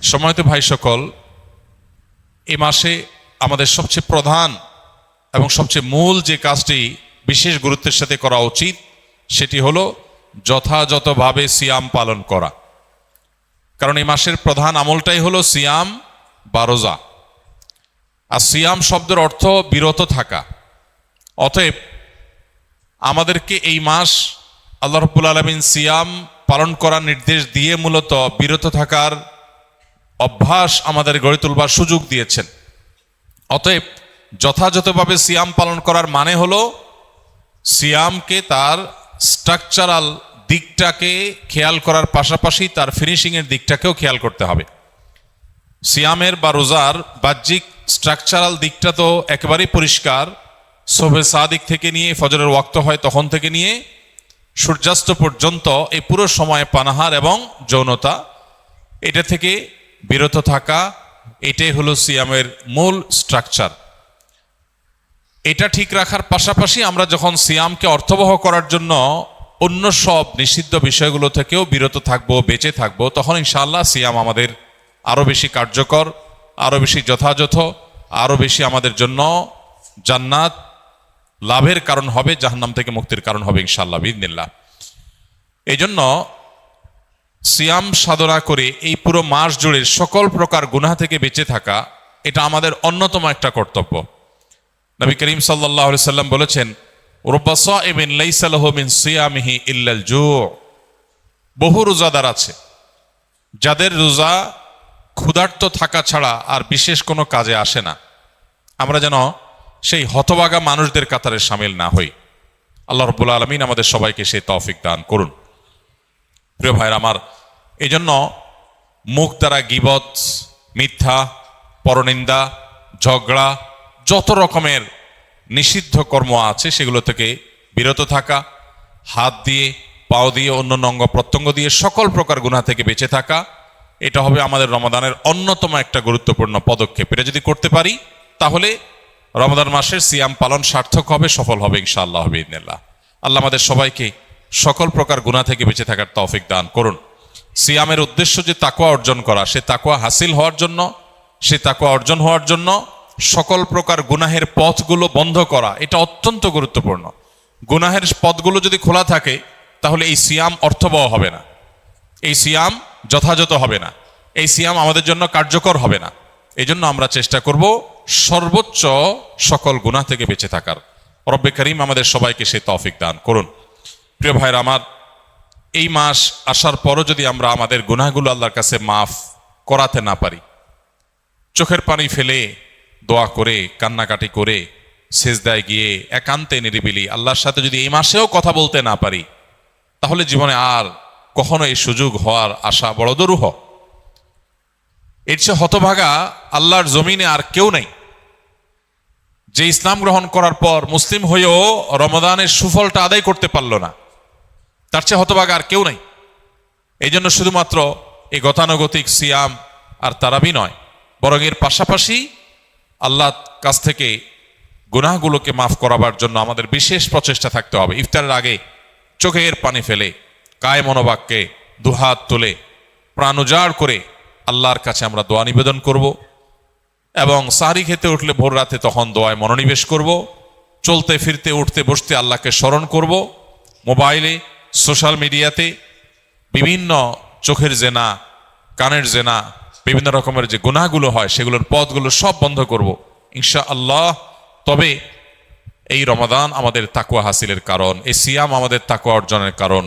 সম্মানিত ভাই সকল, এ মাসে আমাদের সবচেয়ে প্রধান এবং সবচেয়ে মূল যে কাজটি বিশেষ গুরুত্বের সাথে করা উচিত সেটি হলো যথাযথভাবে সিয়াম পালন করা। কারণ এই মাসের প্রধান আমলটাই হলো সিয়াম বা রোজা। আর সিয়াম শব্দের অর্থ বিরত থাকা। অতএব আমাদেরকে এই মাস আল্লাহ রাব্বুল আলামিন সিয়াম পালন করার নির্দেশ দিয়ে মূলত বিরত থাকার অভ্যাস আমাদের গড়ে তুলবার সুযোগ দিয়েছেন। অতএব যথাযথভাবে সিয়াম পালন করার মানে হলো সিয়ামকে তার স্ট্রাকচারাল দিকটাকে খেয়াল করার পাশাপাশি তার ফিনিশিংয়ের দিকটাকেও খেয়াল করতে হবে। সিয়ামের বা রোজার বাহ্যিক স্ট্রাকচারাল দিকটা তো একেবারেই পরিষ্কার। সুবহে সাদিক থেকে নিয়ে ফজরের ওয়াক্ত হয় তখন থেকে নিয়ে সূর্যাস্ত পর্যন্ত এই পুরো সময় পানাহার এবং যৌনতা, এটা থেকে বিরত থাকা, এটাই হলো সিয়ামের মূল স্ট্রাকচার। এটা ঠিক রাখার পাশাপাশি আমরা যখন সিয়ামকে অর্থবহ করার জন্য অন্য সব নিষিদ্ধ বিষয়গুলো থেকেও বিরত থাকবো, বেঁচে থাকবো, তখন ইনশাআল্লাহ সিয়াম আমাদের আরও বেশি কার্যকর, আরও বেশি যথাযথ, আরও বেশি আমাদের জন্য জান্নাত লাভের কারণ হবে, জাহান্নাম থেকে মুক্তির কারণ হবে ইনশাআল্লাহ বিইذনিল্লাহ। এই জন্য সিয়াম সাধনা করে এই পুরো মাস জুড়ে সকল প্রকার গুনাহ থেকে বেঁচে থাকা, এটা আমাদের অন্যতম একটা কর্তব্য। নবী করিম সাল্লাল্লাহু আলাইহি সাল্লাম বলেছেন, রুব্বা সাইমিন লাইসা লাহু মিন সিয়ামিহি ইল্লাল জু'। বহু রোজাদার আছে যাদের রোজা ক্ষুধার্ত থাকা ছাড়া আর বিশেষ কোনো কাজে আসে না। আমরা যেন সেই হতভাগা মানুষদের কাতারে শামিল না হই। আল্লাহ রাব্বুল আলামিন আমাদের সবাইকে সেই তৌফিক দান করুন। প্রিয় ভাইরা আমার, এই জন্য মুখ দ্বারা গীবত, মিথ্যা, পরনিন্দা, ঝগড়া, যত রকমের নিষিদ্ধ কর্ম আছে সেগুলো থেকে বিরত থাকা, হাত দিয়ে, পাও দিয়ে, অন্য অঙ্গ প্রত্যঙ্গ দিয়ে সকল প্রকার গুনাহ থেকে বেঁচে থাকা, এটা হবে আমাদের রমাদানের অন্যতম একটা গুরুত্বপূর্ণ পদক্ষেপ। এটা যদি করতে পারি তাহলে রমাদান মাসের সিয়াম পালন সার্থক হবে, সফল হবে ইনশাআল্লাহ বিইذনিল্লাহ। আল্লাহ আমাদের সবাইকে সকল প্রকার গুনাহ থেকে বেঁচে থাকার তৌফিক দান করুন। সিয়ামের উদ্দেশ্য যে তাকওয়া অর্জন করা, সে তাকওয়া হাসিল হওয়ার জন্য, সে তাকওয়া অর্জন হওয়ার জন্য সকল প্রকার গুনাহের পথগুলো বন্ধ করা, এটা অত্যন্ত গুরুত্বপূর্ণ। গুনাহের পথগুলো যদি খোলা থাকে তাহলে এই সিয়াম অর্থবহ হবে না, এই সিয়াম যথাযথ হবে না, এই সিয়াম আমাদের জন্য কার্যকর হবে না। এই জন্য আমরা চেষ্টা করব সর্বোচ্চ সকল গুনাহ থেকে বেঁচে থাকার। রব্বে করিম আমাদের সবাইকে সেই তৌফিক দান করুন। প্রিয় ভাইরা আমার, এই মাস আসার পরও যদি আমরা আমাদের গুনাহগুলো আল্লাহর কাছে মাফ করাতে না পারি, চোখের পানি ফেলে দোয়া করে, কান্নাকাটি করে, সিজদায় গিয়ে একান্তে নিরিবিলি আল্লাহর সাথে যদি এই মাসেও কথা বলতে না পারি, তাহলে জীবনে আর কখনো এই সুযোগ হওয়ার আশা বড় দুরূহ। এর চেয়ে হতভাগা আল্লাহর জমিনে আর কেউ নেই, যে ইসলাম গ্রহণ করার পর মুসলিম হয়েও রমাদানের সুফলটা আদায় করতে পারল না। তার চেয়ে হতভাগা আর কেউ নেই। এই জন্য শুধুমাত্র এই গতানুগতিক সিয়াম আর তারাবি নয়, বরং এর পাশাপাশি আল্লাহর কাছ থেকে গুনাহগুলোকে মাফ করাবার জন্য আমাদের বিশেষ প্রচেষ্টা থাকতে হবে। ইফতারের আগে চোখের পানি ফেলে, কায় মনোবাক্যে দুহাত তুলে, প্রাণ উজাড় করে আল্লাহর কাছে আমরা দোয়া নিবেদন করব। এবং সাহরি খেতে উঠলে ভোর রাতে তখন দোয়ায় মনোনিবেশ করব। চলতে ফিরতে, উঠতে বসতে আল্লাহকে স্মরণ করব। মোবাইলে, সোশ্যাল মিডিয়াতে বিভিন্ন চোখের জেনা, কানের জেনা, বিভিন্ন রকমের যে গুনাহগুলো হয় সেগুলোর পথগুলো সব বন্ধ করব ইনশাআল্লাহ। তবে এই রমাদান আমাদের তাকওয়া হাসিলের কারণ, এই সিয়াম আমাদের তাকওয়া অর্জনের কারণ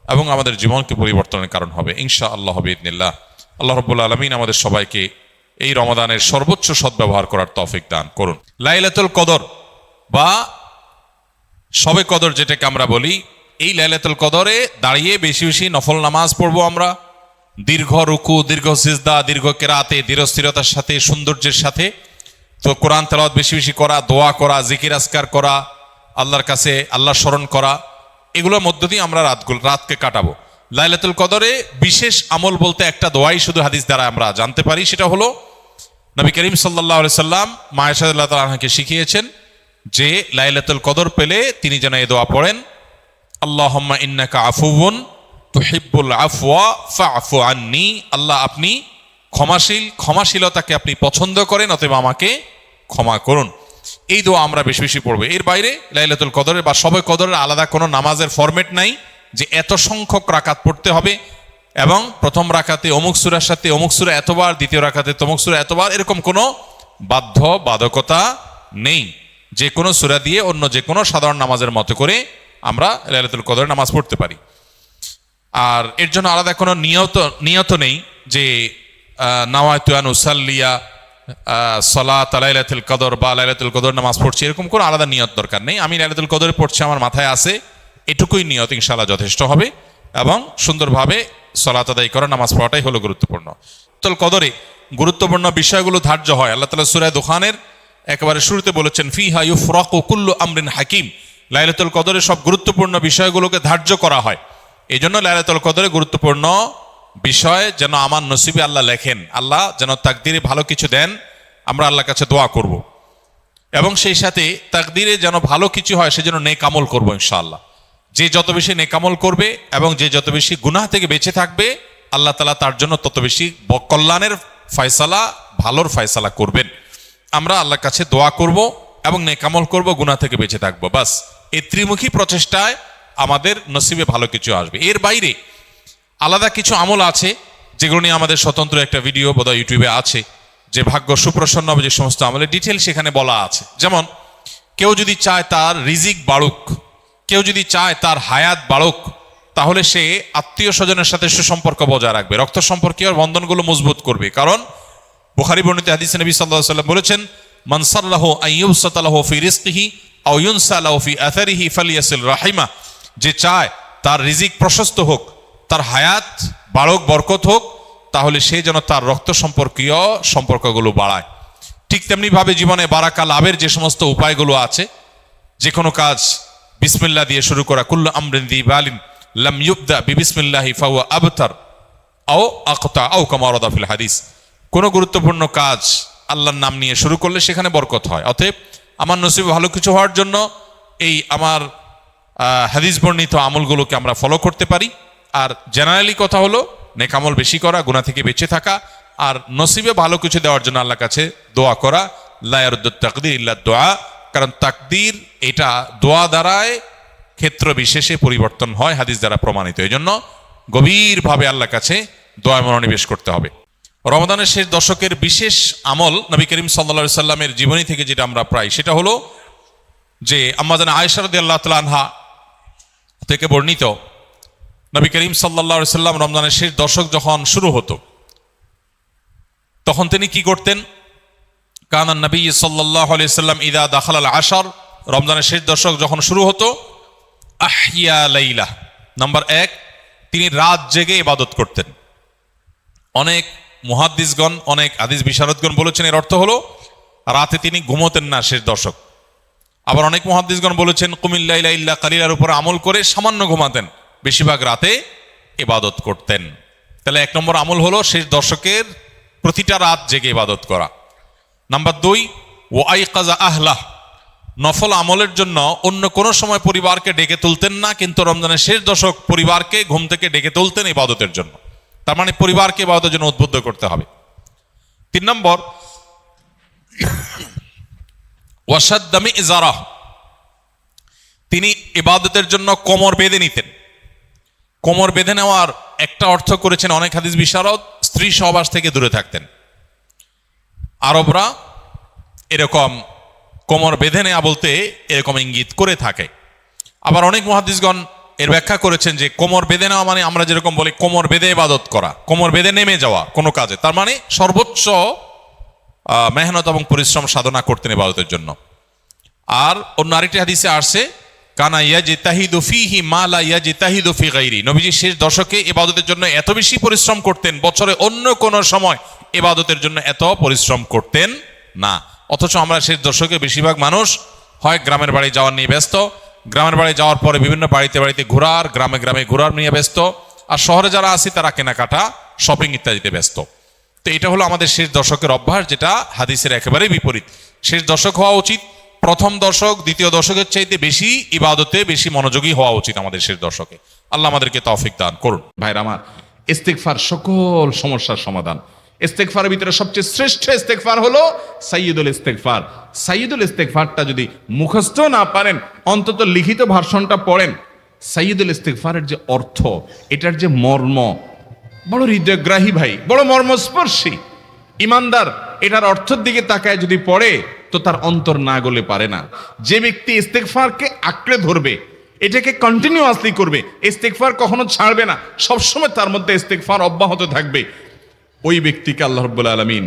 এবং আমাদের জীবনকে পরিবর্তনের কারণ হবে ইনশাআল্লাহ বিইذনিল্লাহ। আল্লাহ রাব্বুল আলামিন আমাদের সবাইকে এই রমাদানের সর্বোচ্চ সদ্ব্যবহার করার তৌফিক দান করুন। লাইলাতুল কদর বা শবে কদর যেটাকে আমরা বলি, এই লাইলাতুল কদরে দাঁড়িয়ে বেশি বেশি নফল নামাজ পড়বো আমরা, দীর্ঘ রুকু, দীর্ঘ সিজদা, দীর্ঘ কেরাতে, দৃঢ়স্থিরতার সাথে, সৌন্দর্যের সাথে। তো কোরআন তেলাওয়াত বেশি বেশি করা, দোয়া করা, জিকির আজকার করা, আল্লাহর কাছে আল্লাহ স্মরণ করা, এগুলোর মধ্য দিয়ে আমরা রাতকে কাটাবো। লাইলাতুল কদরে বিশেষ আমল বলতে একটা দোয়াই শুধু হাদিস দ্বারা আমরা জানতে পারি, সেটা হলো নবী করিম সাল্লাল্লাহু আলাইহি সাল্লাম মা আয়েশা রাদিয়াল্লাহু তাআলা আনহাকে শিখিয়েছেন যে লাইলাতুল কদর পেলে তিনি যেন এই দোয়া পড়েন, আল্লাহুম্মা ইন্নাকা আফুউন তুহিব্বুল আফওয়া ফা'ফু আন্নি। আল্লাহ, আপনি ক্ষমাশীল, ক্ষমাশীলতাকে আপনি পছন্দ করেন, অতএব আমাকে ক্ষমা করুন। এই দোয়া আমরা বেশি বেশি পড়বো। এর বাইরে লাইলাতুল কদরের বা শবে কদরের আলাদা কোনো নামাজের ফরম্যাট নাই যে এত সংখ্যক রাকাত পড়তে হবে এবং প্রথম রাকাতে অমুক সূরার সাথে অমুক সূরা এতবার, দ্বিতীয় রাকাতে তমুক সূরা এতবার, এরকম কোনো বাধ্যবাধকতা নেই। যে কোনো সূরা দিয়ে অন্য যে কোনো সাধারণ নামাজের মতো করে আমরা লাইলাতুল কদরের নামাজ পড়তে পারি। আর এর জন্য আলাদা কোনো নিয়ত নেই যে নাওয়াইতু আন উসাল্লিয়া সালাত লাইলাতুল কদর বা লাইলাতুল কদর নামাজ পড়ছি, এরকম কোনো আলাদা নিয়ত দরকার নেই। আমি লাইলাতুল কদরে পড়ছি, আমার মাথায় আছে, এটুকুই নিয়ত ইনশাআল্লাহ যথেষ্ট হবে এবং সুন্দরভাবে সালাত আদায় করা, নামাজ পড়াটাই হলো গুরুত্বপূর্ণ। লাইলাতুল কদরে গুরুত্বপূর্ণ বিষয়গুলো ধার্য হয়। আল্লাহ তাআলা সূরা দুখানের একেবারে শুরুতে বলেছেন ফিহা ইউফরাকু কুল্লু আমরিন হাকিম। লাইলাতুল কদরে সব গুরুত্বপূর্ণ বিষয়গুলোকে ধার্য করা হয়। এই জন্য লাইলাতুল কদরে গুরুত্বপূর্ণ বিষয় যেন আমার নসিবে আল্লাহ লেখেন, আল্লাহ যেন তাকদিরে ভালো কিছু দেন, আমরা আল্লাহর কাছে দোয়া করব। এবং সেই সাথে তাকদিরে যেন ভালো কিছু হয় সেজন্য নেক আমল করবো ইনশাআল্লাহ। যে যত বেশি নেক আমল করবে এবং যে যত বেশি গুনাহ থেকে বেঁচে থাকবে, আল্লাহ তাআলা তার জন্য তত বেশি কল্যাণের ফয়সালা, ভালোর ফয়সালা করবেন। আমরা আল্লাহর কাছে দোয়া করব এবং নেক আমল করব, গুনাহ থেকে বেঁচে থাকবো। বাস এই ত্রিমুখী প্রচেষ্টায় আমাদের নসিবে ভালো কিছু আসবে। এর বাইরে আলাদা কিছু আমল আছে যেগুলো নিয়ে আমাদের স্বতন্ত্র একটা ভিডিও বোধহয় ইউটিউবে আছে, যে ভাগ্য সুপ্রসন্ন হবে যে সমস্ত আমলের ডিটেল সেখানে বলা আছে। যেমন কেউ যদি চায় তার রিজিক বাড়ুক, কেউ যদি চায় তার হায়াত বাড়ুক, তাহলে সে আত্মীয় স্বজনের সাথে সুসম্পর্ক বজায় রাখবে, রক্ত সম্পর্কীয় বন্ধনগুলো মজবুত করবে। কারণ বুখারী বর্ণিত হাদিসে নবী সাল্লাল্লাহু আলাইহি ওয়াসাল্লাম বলেছেন মান সাল্লাহু আইয়ুবসাতা লাহু ফি রিজকিহি আও ইউনসা লাহু ফি আথারিহি ফালিয়াসিল রাহিমা। যে চায় তার রিজিক প্রশস্ত হোক, তার হায়াত বাড়ুক, বরকত হোক, তাহলে সে যেন তার রক্ত সম্পর্কীয় সম্পর্কগুলো বাড়ায়। ঠিক তেমনিভাবে জীবনে বারাকা লাভের যে সমস্ত উপায়গুলো আছে, যে কোনো কাজ বিসমিল্লাহ দিয়ে শুরু করা, কুল্লু আমরিন যি বালিন লাম ইউবদা বিবিসমিল্লাহি ফাহুয়া আবতার আও আকতা আও কামা ওয়ারাদা ফিল হাদিস। কোনো গুরুত্বপূর্ণ কাজ আল্লাহর নাম নিয়ে শুরু করলে সেখানে বরকত হয়। অতএব আমার নসিবে ভালো কিছু হওয়ার জন্য এই আমার হাদিস বর্ণিত আমলগুলোকে আমরা ফলো করতে পারি। আর জেনারেলি কথা হলো নেক আমল বেশি করা, গুনাহ থেকে বেঁচে থাকা, আর নসিবে ভালো কিছু দেওয়ার জন্য আল্লাহর কাছে দোয়া করা। লা ইয়ারুদ্দুত তাকদীর ইল্লা দোয়া, কারণ তাকদীর এটা দোয়া দ্বারায় ক্ষেত্র বিশেষে পরিবর্তন হয়, হাদিস দ্বারা প্রমাণিত। এই জন্য গভীরভাবে আল্লাহর কাছে দোয়া মনোনিবেশ করতে হবে। রমাদানের শেষ দশকের বিশেষ আমল নবী করিম সাল্লাল্লাহু আলাইহি সাল্লামের জীবনী থেকে যেটা আমরা প্রায়, সেটা হলো যে আম্মা জান আয়েশা রাদিয়াল্লাহু তাআলা আনহা থেকে বর্ণিত, নবী করিম সাল্লাল্লাহু আলাইহি সাল্লাম রমজানের শেষ দশক যখন শুরু হতো তখন তিনি কি করতেন? কানান নবী সাল্লাল্লাহু আলাইহি সাল্লাম ইদা দাখালাল আশর, রমজানের শেষ দশক যখন শুরু হতো, আহইয়া লাইলা, নাম্বার 1, তিনি রাত জেগে ইবাদত করতেন। অনেক মুহাদ্দিসগণ, অনেক হাদিস বিশারদগণ বলেছেন এর অর্থ হলো রাতে তিনি ঘুমোতেন না শেষ দশক। আবার অনেক মুহাদ্দিসগণ বলেছেন কুমিল লাইলা ইল্লা কালিলার উপর আমল করে সামান্য ঘুমাতেন, বেশিরভাগ রাতে ইবাদত করতেন। তাহলে 1 নম্বর আমল হলো শেষ দশকের প্রতিটা রাত জেগে ইবাদত করা। নাম্বার 2, ওয়াইকাযা আহলাহ, নফল আমলের জন্য অন্য কোনো সময় পরিবারকে ডেকে তুলতেন না, কিন্তু রমজানের শেষ দশক পরিবারকে ঘুম থেকে ডেকে তুলতেন ইবাদতের জন্য। তার মানে পরিবারকে ইবাদতের জন্য উদ্বুদ্ধ করতে হবে। 3 নম্বর, ওয়াশাদ্দা মিযজারাহ, তিনি ইবাদতের জন্য কোমর বেঁধে নিতেন। কোমর বেঁধে নেওয়ার একটা অর্থ করেছেন অনেক হাদিস বিশারদ, স্ত্রী সহবাস থেকে দূরে থাকতেন। আরবরা এরকম কোমর বেঁধে নেওয়া বলতে এরকম ইঙ্গিত করে থাকে। আবার অনেক মুহাদ্দিসগণ এর ব্যাখ্যা করেছেন যে কোমর বেঁধে নেওয়া মানে আমরা যেরকম বলি কোমর বেঁধে ইবাদত করা, কোমর বেঁধে নেমে যাওয়া কোনো কাজে, তার মানে সর্বোচ্চ মেহনত এবং পরিশ্রম সাধনা করতেন ইবাদতের জন্য। আর অন্য আরেকটি হাদিসে আসছে কানা ইয়াজতাহিদু ফীহি মা লা ইয়াজতাহিদু ফি গায়রি, নবীজি শেষ দশকে ইবাদতের জন্য এত বেশি পরিশ্রম করতেন, বছরে অন্য কোন সময় ইবাদতের জন্য এত পরিশ্রম করতেন না। অথচ আমরা শেষ দশকে বেশিরভাগ মানুষ হয় গ্রামের বাড়ি যাওয়ার নিয়ে ব্যস্ত, গ্রামের বাড়ি যাওয়ার পরে বিভিন্ন বাড়িতে বাড়িতে ঘোরার, গ্রামে গ্রামে ঘোরার নিয়ে ব্যস্ত, আর শহরে যারা আছি তারা কেনাকাটা, শপিং ইত্যাদিতে ব্যস্ত। তো এটা হলো আমাদের শেষ দশকের অভ্যাস, যেটা হাদিসের একেবারেই বিপরীত। শেষ দশক হওয়া উচিত প্রথম দশক, দ্বিতীয় দশকের চাইতে বেশি ইবাদতে বেশি মনোযোগী হওয়া উচিত আমাদের শেষ দশকে। আল্লাহ আমাদেরকে তৌফিক দান করুন। ভাইরা আমার, ইস্তিগফার সকল সমস্যার সমাধান। ইস্তেগফারের ভিতরে সবচেয়ে শ্রেষ্ঠ ইস্তেগফার হলো সাইয়্যিদুল ইস্তেগফার। সাইয়্যিদুল ইস্তেগফারটা যদি মুখস্থ না পারেন, অন্তত লিখিত ভার্সনটা পড়েন। সাইয়্যিদুল ইস্তেগফারের যে অর্থ, এটার যে মর্ম, বড় হৃদয়গ্রাহী ভাই, বড় মর্মস্পর্শী। ইমানদার এটার অর্থের দিকে তাকায় যদি পড়ে, তো তার অন্তর না গলে পারে না। যে ব্যক্তি ইস্তেগফারকে আঁকড়ে ধরবে, এটাকে কন্টিনিউয়াসলি করবে, ইস্তেগফার কখনো ছাড়বে না, সবসময় তার মধ্যে ইস্তেগফার অব্যাহত থাকবে, ওই ব্যক্তিকে আল্লাহ রাব্বুল আলামিন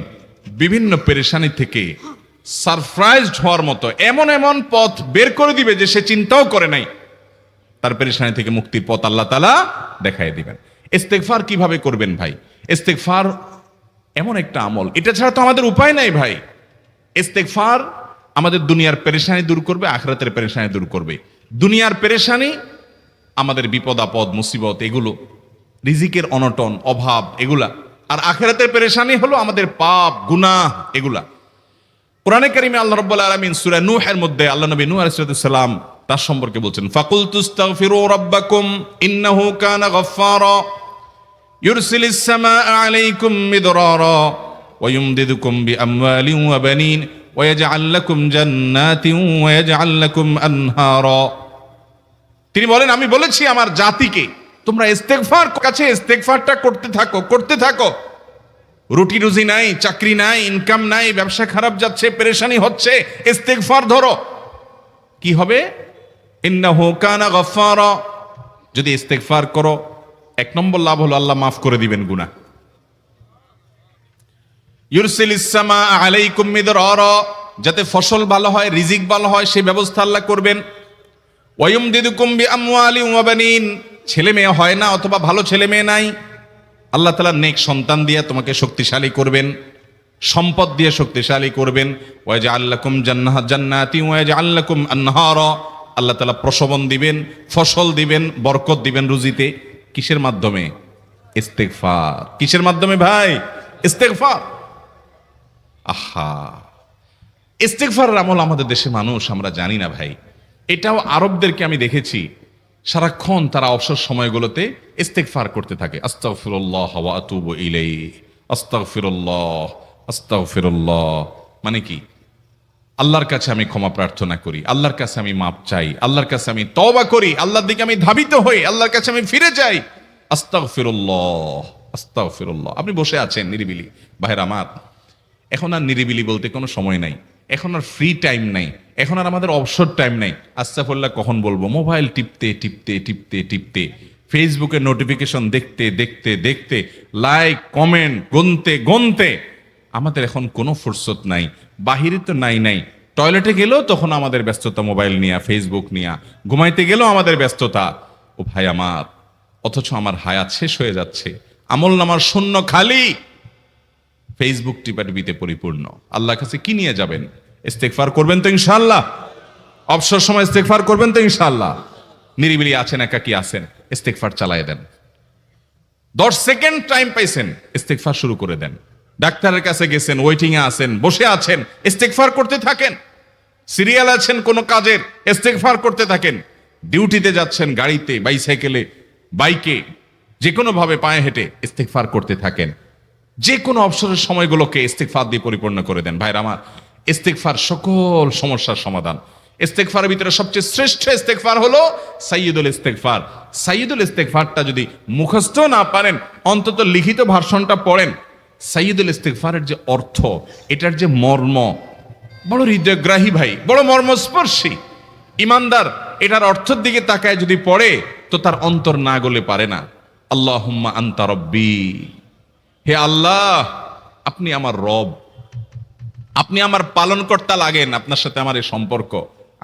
বিভিন্ন পেরেশানি থেকে সারপ্রাইজড হওয়ার মতো এমন এমন পথ বের করে দিবে যে সে চিন্তাও করে নাই। তার পেরেশানি থেকে মুক্তির পথ আল্লাহ তাআলা দেখায় দিবেন। ইস্তেগফার কিভাবে করবেন ভাই? ইস্তেগফার এমন একটা আমল, এটা ছাড়া তো আমাদের উপায় নাই ভাই। ইস্তেগফার আমাদের দুনিয়ার পেরেশানি দূর করবে, আখিরাতের পেরেশানি দূর করবে। দুনিয়ার পেরেশানি, আমাদের বিপদ আপদ মুসিবত, এগুলো, রিজিকের অনটন অভাব, এগুলা। আর আখিরাতের পেরেশানি হলো আমাদের পাপ গুনাহ, এগুলা। কোরআনে কারিমে আল্লাহ রাব্বুল আলামিন সূরা নূহের মধ্যে আল্লাহ নবী নূহ আলাইহিস সালাম তার সম্পর্কে বলছেন, ফাকুলতু আস্তাগফিরু রাব্বাকুম ইন্নাহু কানা গাফফারা ইউরসিলিস সামাআ আলাইকুম মিদরারা ওয়া ইউমদিদুকুম বিআমওয়ালিন ওয়া বানিন ওয়া ইয়াজআল লাকুম জান্নাতিন ওয়া ইয়াজআল লাকুম আনহারা। তিনি বলেন, আমি বলেছি আমার জাতিকে তোমরা ইস্তেগফার কাছে ইস্তেগফারটা করতে থাকো। রুটি রুজি নাই, চাকরি নাই, ইনকাম নাই, ব্যবসা খারাপ যাচ্ছে, পেরেশানি হচ্ছে, ইস্তেগফার ধরো। কি হবে? ইন্নাহু কানা গাফফারা। যদি ইস্তেগফার করো, এক নম্বর লাভ হলো আল্লাহ মাফ করে দিবেন গুনাহ। ইউরসিলিস সামাআ আলাইকুম মিদরারা, যাতে ফসল ভালো হয়, রিজিক ভালো হয়, সেই ব্যবস্থা আল্লাহ করবেন। ওয়া ইউমদিদুকুম বিআমওয়ালিন ওয়া বানিন, ছেলে মেয়ে হয় না অথবা ভালো ছেলে মেয়ে নাই, আল্লাহ তাআলা নেক সন্তান দিয়ে তোমাকে শক্তিশালী করবেন, সম্পদ দিয়ে শক্তিশালী করবেন। ওয়া ইয়াজআল লাকুম জান্নাতিন ওয়া ইয়াজআল লাকুম আনহারা, আল্লাহ তাআলা প্রসবন দিবেন, ফসল দিবেন, বরকত দিবেন রুজিতে। কিসের মাধ্যমে? ইস্তেগফার। কিসের মাধ্যমে ভাই? ইস্তেগফার। আহা, ইস্তেগফারের আমল আমাদের দেশে মানুষ আমরা জানি না ভাই। এটাও আরবদেরকে আমি দেখেছি, সারাক্ষণ তারা অবসর সময়গুলোতে ইস্তেগফার করতে থাকে। আস্তাগফিরুল্লাহ ওয়া আতুবু ইলাইহি, আস্তাগফিরুল্লাহ, আস্তাগফিরুল্লাহ। মানে কি? আল্লাহর কাছে আমি ক্ষমা প্রার্থনা করি, আল্লাহর কাছে আমি মাপ চাই, আল্লাহর কাছে আমি তওবা করি, আল্লাহর দিকে আমি ধাবিত হই, আল্লাহর কাছে আমি ফিরে যাই। আস্তাগফিরুল্লাহ, আস্তাগফিরুল্লাহ। আপনি বসে আছেন নিরিবিলি, ভাইরা আমার, এখন আর নিরিবিলি বলতে কোনো সময় নাই, এখন আর ফ্রি টাইম নাই, এখন আর আমাদের অবসর টাইম নাই। আস্তাগফিরুল্লাহ কখন বলবো? মোবাইল টিপতে টিপতে টিপতে টিপতে, ফেসবুকে নোটিফিকেশন দেখতে দেখতে দেখতে, লাইক কমেন্ট গুনতে গুনতে আমাদের এখন কোনো ফুরসত নাই। বাহিরে তো নাই, টয়লেটে গেলেও তখন আমাদের ব্যস্ততা মোবাইল নিয়ে, ফেসবুক নিয়ে, ঘুমাইতে গেলেও আমাদের ব্যস্ততা। ও ভাই আমার, অথচ আমার হায়াত শেষ হয়ে যাচ্ছে, আমল নামার শূন্য খালি, ফেসবুক টিপাটিপিতে পরিপূর্ণ। আল্লাহর কাছে কি নিয়ে যাবেন? ইস্তেগফার করবেন তো ইনশাআল্লাহ? অবসর সময় ইস্তেগফার করবেন তো ইনশাআল্লাহ? নিরিবিলি আছেন, একাকী আছেন, ইস্তেগফার চালায় দেন। 10 সেকেন্ড টাইম পাইছেন, ইস্তেগফার শুরু করে দেন। ডাক্তারের কাছে গেছেন, ওয়েটিং এ আছেন, বসে আছেন, ইস্তেগফার করতে থাকেন। সিরিয়াল আছেন কোন কাজের, ইস্তেগফার করতে থাকেন। ডিউটিতে যাচ্ছেন, গাড়িতে, বাইসাইকেলে, বাইকে, যে কোনো ভাবে পায়ে হেঁটে ইস্তেগফার করতে থাকেন। যে কোনো অবসরের সময়গুলোকে ইস্তেগফার দিয়ে পরিপূর্ণ করে দেন। ভাইরা আমার, ইস্তেগফার সকল সমস্যার সমাধান। ইস্তেগফারের ভিতরে সবচেয়ে শ্রেষ্ঠ ইস্তেগফার হলো সাইয়্যিদুল ইস্তেগফার। সাইয়্যিদুল ইস্তেগফারটা যদি মুখস্থ না পারেন, অন্তত লিখিত ভার্সনটা পড়েন। সাইয়্যিদুল ইস্তেগফারের যে অর্থ, এটার যে মর্ম, বড় হৃদয়গ্রাহী ভাই, বড় মর্মস্পর্শী। ইমানদার এটার অর্থের দিকে তাকায় যদি পড়ে, তো তার অন্তর না গলে পারে না। আল্লাহুম্মা আনতা রব্বি, হে আল্লাহ আপনি আমার রব, আপনি আমার পালনকর্তা লাগেন, আপনার সাথে আমার এই সম্পর্ক,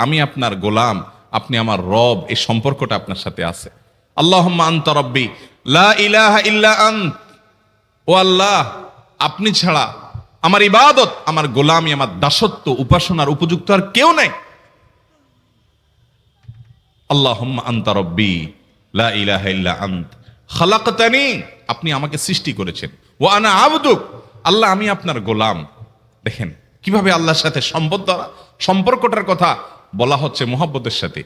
আমি আপনার গোলাম, আপনি আমার রব, এই সম্পর্কটা আপনার সাথে আছে। আল্লাহুম্মা আনতা রব্বি লা ইলাহা ইল্লা আন্ত, ও আল্লাহ আপনি ছাড়া আমার ইবাদত, আমার গোলামি, আমার দাসত্ব, উপাসনার উপযুক্ত আর কেউ নাই। আল্লাহুম্মা আনতা রব্বি লা ইলাহা ইল্লা আন্ত খালাকতানি, আপনি আমাকে সৃষ্টি করেছেন, ওয়া আনা আবদুক, আল্লাহ আমি আপনার গোলাম। দেখেন কিভাবে আল্লাহর সাথে সম্পর্কটার কথা বলা হচ্ছে মুহাব্বতের সাথে।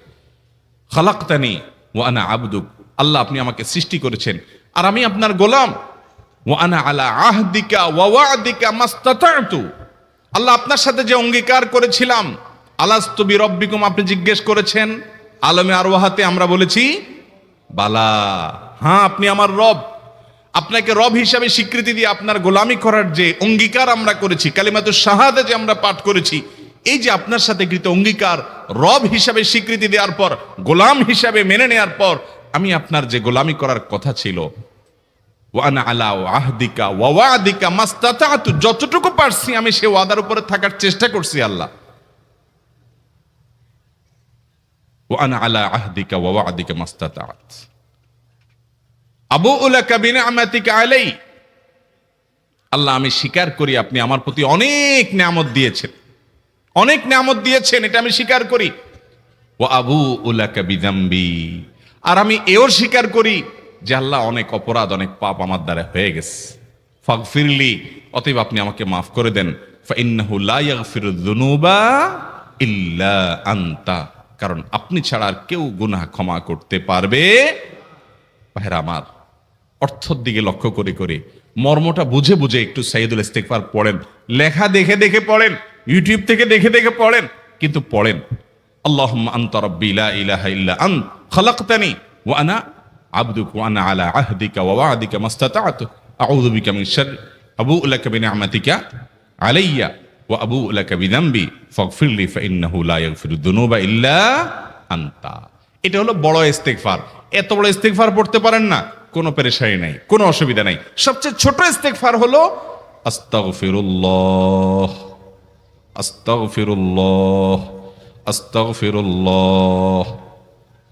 খালাকতানি ওয়া আনা আবদুক, আল্লাহ আপনি আমাকে সৃষ্টি করেছেন আর আমি আপনার গোলাম। ওয়া আনা আলা আহদিকা ওয়া ওয়া'দিকা মাস্তাতা'তু। আল্লাহ আপনার সাথে যে অঙ্গীকার করেছিলাম, আলাস্তু বিরব্বিকুম, আপনি জিজ্ঞেস করেছেন, আলমে আরওয়াহাতে আমরা বলেছি বালা, হ্যাঁ আপনি আমার রব। আপনাকে রব হিসাবে স্বীকৃতি দিয়ে আপনার গোলামি করার যে অঙ্গীকার আমরা করেছি, কালিমাতুশ শাহাদা যে আমরা পাঠ করেছি, এই যে আপনার সাথে কৃত অঙ্গীকার, রব হিসাবে স্বীকৃতি দেওয়ার পর, গোলাম হিসাবে মেনে নেওয়ার পর, আমি আপনার যে গোলামি করার কথা ছিল, ওয়া আনা আলা আহদিকা ওয়া ওয়া'দিকা মাস্তাতা'তু, যতটুকু পারছি আমি সে ওয়াদার উপরে থাকার চেষ্টা করছি আল্লাহ। ওয়া আনা আলা আহদিকা ওয়া ওয়া'দিকা মাস্তাতা'ত আবুউ লাকা বিনি'মাতিকা আলাই। আল্লাহ আমি স্বীকার করি আপনি আমার প্রতি অনেক নিয়ামত দিয়েছেন, অনেক নিয়ামত দিয়েছেন, এটা আমি স্বীকার করি। ওয়া আবুউ লাকা বিযামবি, আর আমি এও স্বীকার করি যে আল্লাহ অনেক অপরাধ, অনেক পাপ আমার দ্বারা হয়ে গেছে। ফাগফিরলি, অতএব আপনি আমাকে মাফ করে দেন। ফাইন্নাহু লা ইয়াগফিরুয যুনুবা ইল্লা আনতা, কারণ আপনি ছাড়া আর কেউ গুনাহ ক্ষমা করতে পারবে। ভাইরা আমার, অর্থের দিকে লক্ষ্য করে করে, মর্মটা বুঝে বুঝে একটু সাইয়্যিদুল ইস্তিগফার পড়েন। লেখা দেখে দেখে পড়েন, ইউটিউব থেকে দেখে দেখে পড়েন, কিন্তু পড়েন। আল্লাহুম্মা আনতা রাব্বি লা ইলাহা ইল্লা আনত খালাকতানি ওয়া আনা আবদুকা ওয়া আনা আলা আহদিকা ওয়া ওয়া'দিকা মাস্তাতা'তু আউযু বিকা মিন শাররি আবুউ লাকা বিনি'মাতিকা আলাইয়া ওয়া আবুউ লাকা বিযামবি ফাগফিরলি ফাইন্নাহু লা ইয়াগফিরুয যুনুবা ইল্লা আনতা। এটা হলো বড় ইস্তিগফার। এত বড় ইস্তিগফার পড়তে পারেন না, কোনো পেরেশানি নাই, কোনো অসুবিধা নাই। সবচেয়ে ছোট ইস্তিগফার হলো আস্তাগফিরুল্লাহ, আস্তাগফিরুল্লাহ, আস্তাগফিরুল্লাহ।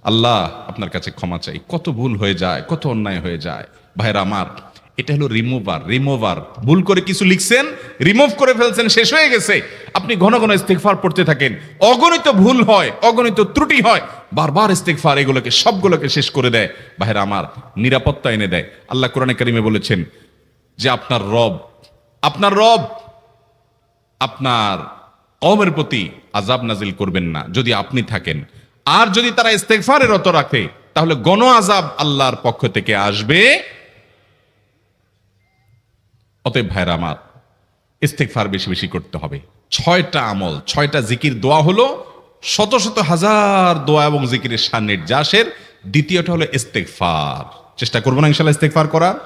আল্লাহ আপনার কাছে ক্ষমা চাই, কত ভুল হয়ে যায়, কত অন্যায় হয়ে যায়। ভাইরা আমার, এটা হলো রিমুভার। ভুল করে কিছু লিখছেন, রিমুভ করে ফেলছেন, শেষ হয়ে গেছে। আপনি ঘন ঘন ইস্তিগফার পড়তে থাকেন, অগণিত ভুল হয়, অগণিত ত্রুটি হয়, বারবার ইস্তিগফার এগুলোকে সবগুলোকে শেষ করে দেয়। ভাইরা আমার, নিরাপত্তা এনে দেয়। আল্লাহ কোরআনে কারিমে বলেছেন যে আপনার রব আপনার কওমের প্রতি আযাব নাজিল করবেন না যদি আপনি থাকেন। আর যদি তারা ইস্তিগফারে রত রাখে, তাহলে গণ আযাব আল্লাহর পক্ষ থেকে আসবে। অতএব ভাইরা আমার, ইস্তিগফার বেশি বেশি করতে হবে। 6টা আমল, 6টা জিকির, দোয়া হলো শত শত হাজার দোয়া এবং জিকিরের সান্নিধ্যাসের। দ্বিতীয়টা হলো ইস্তিগফার। চেষ্টা করবো না ইনশাআল্লাহ ইস্তিগফার করার,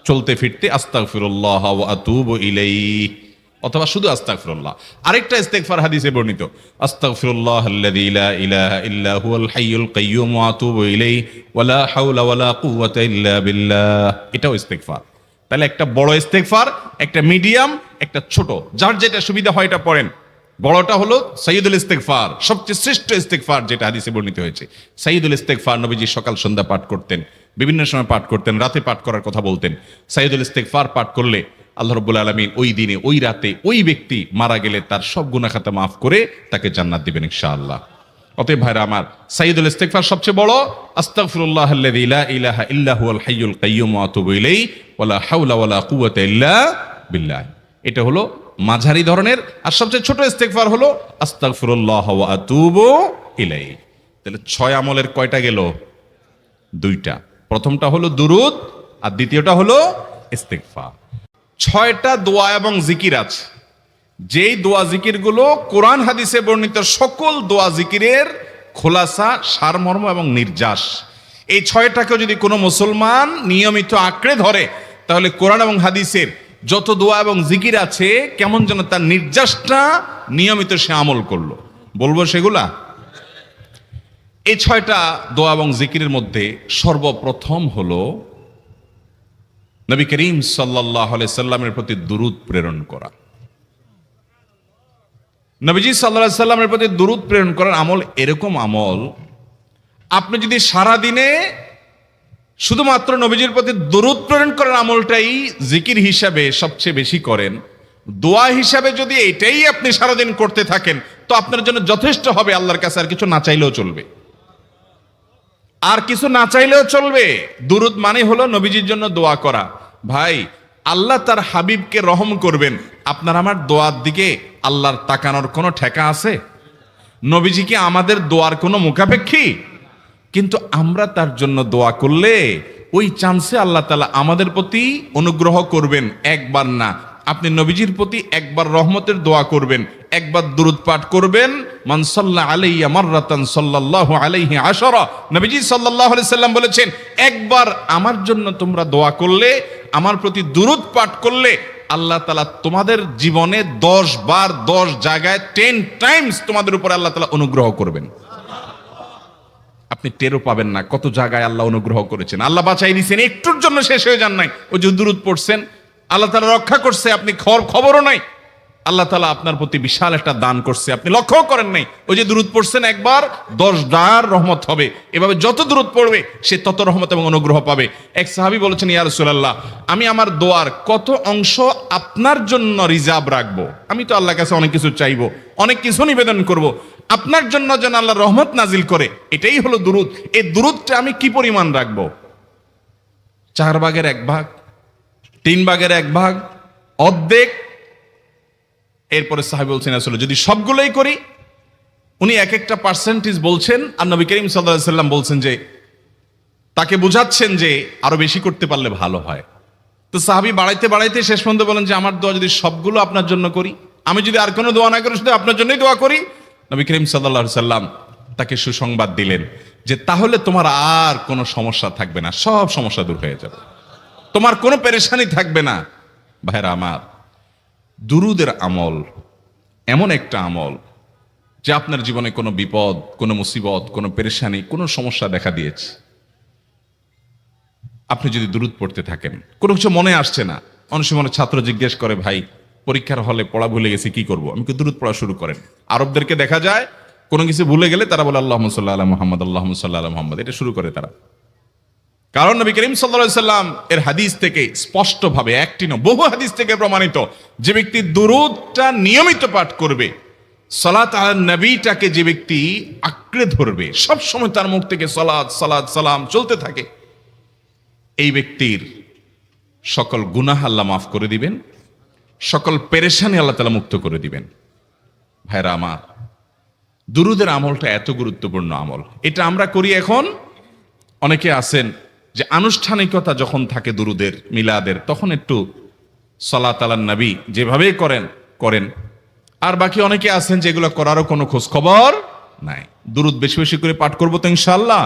চলতে ফিরতে আস্তাগফিরুল্লাহ ওয়া আতুবু ইলাইহি, অথবা শুধু আস্তাগফিরুল্লাহ। আরেকটা ইস্তিগফার হাদিসে বর্ণিত, আস্তাগফিরুল্লাহাল্লাযী লা ইলাহা ইল্লা হুয়াল হাইয়ুল কাইয়্যুম ওয়া আতুবু ইলাইহি ওয়া লা হাওলা ওয়া লা কুওয়াতা ইল্লা বিল্লাহ। এটাও ইস্তিগফার। তাহলে একটা বড় ইস্তিগফার, একটা মিডিয়াম, একটা ছোট, যার যেটা সুবিধা হয় এটা পড়েন। বড়টা হলো সাইয়্যিদুল ইস্তিগফার, সবচেয়ে শ্রেষ্ঠ ইস্তিগফার, যেটা হাদিসে বর্ণিত হয়েছে। সাইয়্যিদুল ইস্তিগফার নবীজি সকাল সন্ধ্যা পাঠ করতেন, বিভিন্ন সময় পাঠ করতেন, রাতে পাঠ করার কথা বলতেন। সাইয়্যিদুল ইস্তিগফার পাঠ করলে আল্লাহ রাব্বুল আলামিন ওই দিনে, ওই রাতে, ওই ব্যক্তি মারা গেলে তার সব গুনাহ খাতা মাফ করে তাকে জান্নাত দিবেন ইনশাআল্লাহ। অতএব ভাইরা আমার, সাইয়্যিদুল ইস্তিগফার সবচেয়ে বড়, আস্তাগফিরুল্লাহাল্লাযী লা ইলাহা ইল্লা হুয়াল হাইয়ুল কাইয়্যুম ওয়া আতুবু ইলাইহি ওয়া লা হাওলা ওয়া লা কুওয়াতা ইল্লা বিল্লাহ। এটা হলো মাঝারি ধরনের। আর সবচেয়ে ছোট ইস্তিগফার হলো আস্তাগফিরুল্লাহ ওয়া আতুবু ইলাইহি। তাহলে 6 আমলের কয়টা গেল? 2টা। প্রথমটা হলো দুরুদ, আর দ্বিতীয়টা হলো ইস্তিগফার। 6টা দোয়া এবং জিকির আছে, যেই দোয়া জিকিরগুলো কোরআন হাদিসে বর্ণিত সকল দোয়া জিকিরের খোলাসা, সারমর্ম এবং নির্যাস। এই 6টাকেও যদি কোনো মুসলমান নিয়মিত আঁকড়ে ধরে, তাহলে কোরআন এবং হাদিসের যত দোয়া এবং জিকির আছে, কেমন যেন তার নির্যাসটা নিয়মিত সে আমল করলো। বলবো সেগুলা? এই 6টা দোয়া এবং জিকিরের মধ্যে সর্বপ্রথম হলো নবী করিম সাল্লাল্লাহু আলাইহি সাল্লামের প্রতি দুরূদ প্রেরণ করা। নবীজি সাল্লাল্লাহু আলাইহি সাল্লামের প্রতি দুরূদ প্রেরণ করার আমল এরকম আমল, আপনি যদি সারা দিনে শুধুমাত্র নবীজির প্রতি দুরূদ প্রেরণ করার আমলটাই জিকির হিসাবে সবচেয়ে বেশি করেন, দোয়া হিসাবে যদি এটাই আপনি সারাদিন করতে থাকেন, তো আপনার জন্য যথেষ্ট হবে। আল্লাহর কাছে আর কিছু না চাইলেও চলবে, আর কিছু না চাইলেও চলবে। দুরূদ মানে হলো নবীজির জন্য দোয়া করা। ভাই, আল্লাহ তার হাবিবকে রহম করবেন, আপনার আমার দোয়ার দিকে আল্লাহর তাকানোর কোনো ঠেকা আছে? নবীজি কি আমাদের দোয়ার কোনো মুখাপেক্ষী? কিন্তু আমরা তার জন্য দোয়া করলে ওই চান্সে আল্লাহ তাআলা আমাদের প্রতি অনুগ্রহ করবেন। একবার না, আপনি নবীজির প্রতি একবার রহমতের দোয়া করবেন, একবার দুরূদ পাঠ করবেন। মান সাল্লা আলাইয়া মাররাতান সাল্লাল্লাহু আলাইহি আশারা, নবীজি সাল্লাল্লাহু আলাইহি সাল্লাম বলেছেন, একবার আমার জন্য তোমরা দোয়া করলে, আমার প্রতি দুরূদ পাঠ করলে, আল্লাহ তাআলা তোমাদের জীবনে 10 বার 10 জায়গায় 10 টাইমস তোমাদের উপরে আল্লাহ তাআলা অনুগ্রহ করবেন। আপনি টেরও পাবেন না কত জায়গায় আল্লাহ অনুগ্রহ করেছেন। আল্লাহ বাঁচাই দিয়েছেন, একটুর জন্য শেষ হয়ে যান নাই। ওই যে দুরূদ পড়ছেন, আল্লাহ তাআলা রক্ষা করছে, আপনি খবরও নাই। আল্লাহ তাআলা আপনার প্রতি বিশাল একটা দান করছে, আপনি লক্ষ্যও করেন নাই। ওই যে দুরূদ পড়ছেন একবার, 10 বার রহমত হবে। এভাবে যত দুরূদ পড়বে সে তত রহমত এবং অনুগ্রহ পাবে। এক সাহাবী বলেছেন, ইয়া রাসূলুল্লাহ, আমি আমার দোয়ার কত অংশ আপনার জন্য রিজার্ভ রাখবো? আমি তো আল্লাহর কাছে অনেক কিছু চাইবো, অনেক কিছু নিবেদন করব, আপনার জন্য যেন আল্লাহ রহমত নাজিল করে, এটাই হলো দুরূদ। এই দুরূদটা আমি কি পরিমাণ রাখবো? 4 ভাগের 1 ভাগ, 3 ভাগের 1 ভাগ, অর্ধেক? এরপরে সাহাবী বলছেন, আসলে যদি সবগুলোই করি, উনি এক একটা পার্সেন্টেজ বলছেন, আর নবী করিম সাল্লাল্লাহু আলাইহি সাল্লাম বলছেন যে, তাকে বোঝাচ্ছেন যে আরো বেশি করতে পারলে ভালো হয়। তো সাহাবী বাড়াইতে বাড়াইতে শেষ পর্যন্ত বলেন যে, আমার দোয়া যদি সবগুলো আপনার জন্য করি, আমি যদি আর কোনো দোয়া না করি, শুধু আপনার জন্যই দোয়া করি, নবী করিম সাল্লাল্লাহু আলাইহি সাল্লাম তাকে সুসংবাদ দিলেন যে, তাহলে তোমার আর কোনো সমস্যা থাকবে না, সব সমস্যা দূর হয়ে যাবে, তোমার কোনো পেরেশানি থাকবে না। ভাইরা আমার, দুরূদের আমল এমন একটা আমল যে আপনার জীবনে কোনো বিপদ, কোনো মুসিবত, কোনো পেরেশানি, কোনো সমস্যা দেখা দিয়েছে, আপনি যদি দুরূদ পড়তে থাকেন, কোনো কিছু মনে আসছে না, অনেক সময় ছাত্র জিজ্ঞেস করে, ভাই পরীক্ষার হলে পড়া ভুলে গেছি, কি করব? আমি দুরূদ পড়া শুরু করেন। আরবদেরকে দেখা যায় কোনো কিছু ভুলে গেলে তারা বলে আল্লাহুম্মা সাল্লি আলা মুহাম্মদ, আল্লাহুম্মা সাল্লি আলা মুহাম্মদ, এটা শুরু করে তারা। কারণ নবী করিম সাল্লাল্লাহু আলাইহি সাল্লাম এর হাদিস থেকে স্পষ্টভাবে, একটি নয় বহু হাদিস থেকে প্রমাণিত, যে ব্যক্তি দুরূদটা নিয়মিত পাঠ করবে, সালাত আলান নবীটাকে যে ব্যক্তি আঁকড়ে ধরবে, সব সময় তার মুখ থেকে সালাত সালাত সালাম চলতে থাকে, এই ব্যক্তির সকল গুনাহ আল্লাহ মাফ করে দিবেন, সকল পেরেশানি আল্লাহ তাআলা মুক্ত করে দিবেন। ভাইরা আমার, দুরূদের আমলটা এত গুরুত্বপূর্ণ আমল, এটা আমরা করি এখন। অনেকে আছেন যে আনুষ্ঠানিকতা যখন থাকে দুরূদের, মিলাদের, তখন একটু সালাত আলান নবী যেভাবে করেন। আর বাকি অনেকে আছেন যেগুলো করারও কোনো খোঁজ খবর নাই। দুরূদ বেশি বেশি করে পাঠ করবো তো ইনশাআল্লাহ।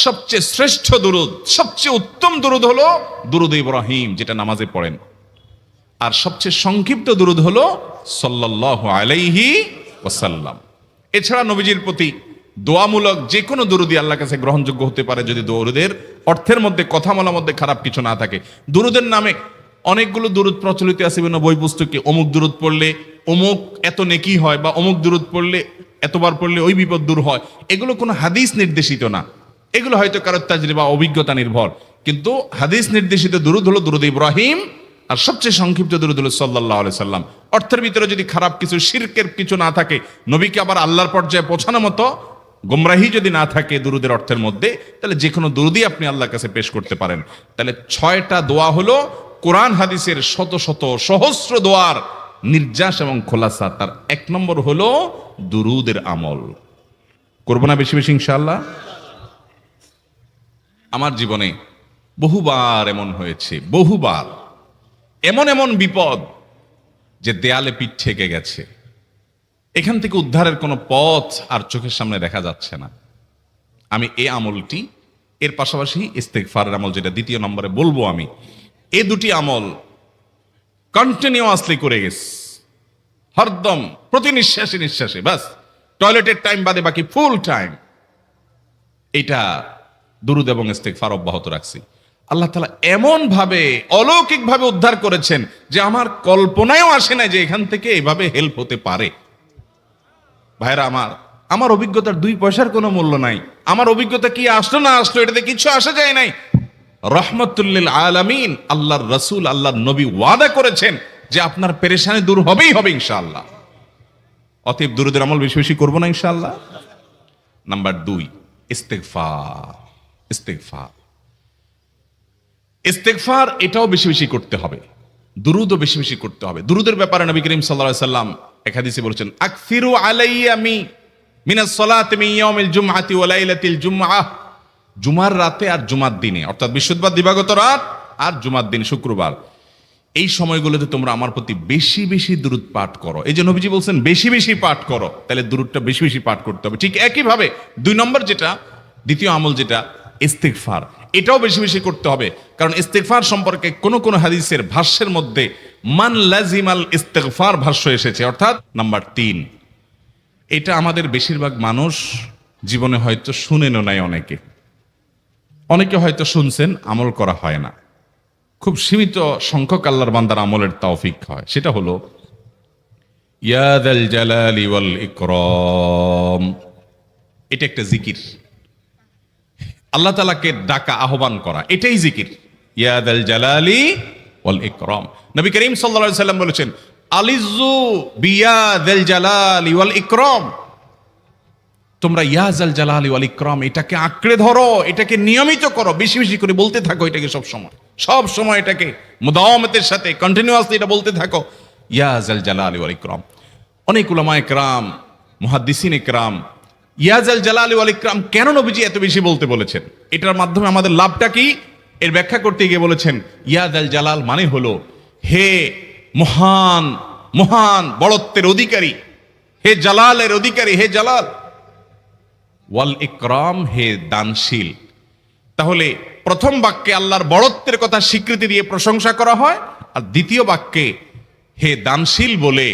সবচেয়ে শ্রেষ্ঠ দুরূদ, সবচেয়ে উত্তম দুরূদ হলো দুরূদ ইব্রাহিম, যেটা নামাজে পড়েন। আর সবচেয়ে সংক্ষিপ্ত দুরূদ হলো সাল্লাল্লাহু আলাইহি ওয়াসাল্লাম। এছাড়া নবীজির প্রতি দোয়ামূলক যে কোনো দুরূদই আল্লাহর কাছে গ্রহণযোগ্য হতে পারে, যদি দুরূদের অর্থের মধ্যে, কথা বলার মধ্যে খারাপ কিছু না থাকে। দুরূদের নামে অনেকগুলো দুরূদ প্রচলিত আছে বিভিন্ন বই পুস্তকে, অমুক দুরূদ পড়লে অমুক এত নেকি হয়, বা অমুক দুরূদ পড়লে এতবার পড়লে ওই বিপদ দূর হয়। এগুলো কোনো হাদিস নির্দেশিত না, এগুলো হয়তো কারো তাজরিবা, অভিজ্ঞতা নির্ভর। কিন্তু হাদিস নির্দেশিত দুরূদ হলো দুরূদ ইব্রাহিম, আর সবচেয়ে সংক্ষিপ্ত দুরূদ হলো সাল্লাল্লাহু আলাইহি সাল্লাম। অর্থের ভিতরে যদি খারাপ কিছু, শিরকের কিছু না থাকে, নবীকে আবার আল্লাহর পর্যায়ে পৌঁছানোর মতো গোমরাহি যদি না থাকে দুরূদের অর্থের মধ্যে, তাহলে যে কোনো দুরূদই আপনি আল্লাহর কাছে পেশ করতে পারেন। তাহলে 6টা দোয়া হলো কোরআন হাদিসের শত শত সহস্র দোয়ার নির্যাস এবং খোলাসা। তার 1 নম্বর হলো দুরূদের আমল। করবো না বেশি বেশি ইনশাআল্লাহ? আমার জীবনে বহুবার এমন হয়েছে, বহুবার এমন এমন বিপদ যে দেয়ালে পিঠ ঠেকে গেছে, এখান থেকে উদ্ধারের কোনো পথ আর চোখের সামনে দেখা যাচ্ছে না। আমি এই আমলটি, এর পাশাপাশি ইস্তেগফারের আমল, যেটা 2 নম্বরে বলবো আমি, এই 2টি আমল কন্টিনিউয়াসলি করে গেছি, হরদম প্রতি নিঃশ্বাসে নিঃশ্বাসে, বাস টয়লেটের টাইম বাদে বাকি ফুল টাইম এটা দুরূদ এবং ইস্তেগফার অব্যাহত রাখছি। আল্লাহ তাআলা এমন ভাবে, অলৌকিক ভাবে উদ্ধার করেছেন যে আমার কল্পনায়ও আসে না যে এখান থেকে এভাবে হেল্প হতে পারে। ভাইরা আমার অভিজ্ঞতার 2 পয়সার কোনো মূল্য নাই। আমার অভিজ্ঞতা কি আসলো না আসলো, এটাতে কিছু আসা যায় নাই। রহমাতুল লিল আলামিন, আল্লাহর রাসূল, আল্লাহর নবী ওয়াদা করেছেন যে আপনার পেরেশানি দূর হবেই হবে ইনশাআল্লাহ। অতএব দুরূদের আমল বেশি বেশি করবো না ইনশাআল্লাহ। নাম্বার 2, ইস্তেগফার। ইস্তেগফার এটাও বেশি বেশি করতে হবে, দুরূদও বেশি বেশি করতে হবে। দুরূদের ব্যাপারে নবী করিম সাল্লাল্লাহু আলাইহি সাল্লাম এক হাদিসে বলেছেন, আকসিরু আলাইয়া মিনাস সালাতি মিন ইয়াউমিল জুমআতি ওয়া লাইলাতিল জুমআহ জুমার রাতে আর জুমার দিনে, অর্থাৎ বৃহস্পতিবার দিবাগত রাত আর জুমার দিন শুক্রবার, এই সময়গুলোতে তোমরা আমার প্রতি বেশি বেশি দুরূদ পাঠ করো। এই যে নবীজি বলছেন বেশি বেশি পাঠ করো, তাহলে দুরূদটা বেশি বেশি পাঠ করতে হবে। ঠিক একইভাবে 2 নম্বর যেটা, দ্বিতীয় আমল যেটা ইস্তিগফার, এটাও বেশি বেশি করতে হবে। কারণ ইস্তিগফার সম্পর্কে কোন কোন হাদিসের ভাষ্যের মধ্যে মান লাজিমাল ইস্তিগফার ভাষ্য এসেছে, অর্থাৎ নাম্বার 3। এটা আমাদের বেশিরভাগ মানুষ জীবনে হয়তো শুনেনও নাই, অনেকে হয়তো শুনছেন, আমল করা হয় না। খুব সীমিত সংখ্যক আল্লাহর বান্দার আমলের তৌফিক হয়। সেটা হলো ইয়া যাল জালালি ওয়াল ইকরাম। এটা একটা জিকির, আল্লাহ তাআলাকে ডাকা, আহ্বান করা, এটাই জিকির। ইয়া যাল জালালি ওয়াল ইকরাম। নবী করিম সাল্লাল্লাহু আলাইহি সাল্লাম বলেছেন আলিজু বিয়া যাল জালালি ওয়াল ইকরাম। তোমরা ইয়া যাল জালালি ওয়াল ইকরাম এটাকে আঁকড়ে ধরো, এটাকে নিয়মিত করো, বেশি বেশি করে বলতে থাকো এটাকে সব সময় এটাকে মুদাওয়ামাতের সাথে কন্টিনিউয়াসলি এটা বলতে থাকো, ইয়া যাল জালালি ওয়াল ইকরাম। অনেক উলামায়ে কেরাম, মুহাদ্দিসিনে কেরাম ইয়া যাল জালালি ওয়াল ইকরাম কেন নবীজি এত বেশি বলতে বলেছেন, এটার মাধ্যমে আমাদের লাভটা কি, এর ব্যাখ্যা করতে গিয়ে বলেছেন ইয়া যাল জালাল মানে হলো হে মহান মহান বড়ত্বের অধিকারী, হে জালালের অধিকারী, হে জালাল, ওয়াল ইকরাম হে দানশীল। তাহলে প্রথম বাক্যে আল্লাহর বড়ত্বের কথা স্বীকৃতি দিয়ে প্রশংসা করা হয়, আর দ্বিতীয় বাক্যে হে দানশীল বলে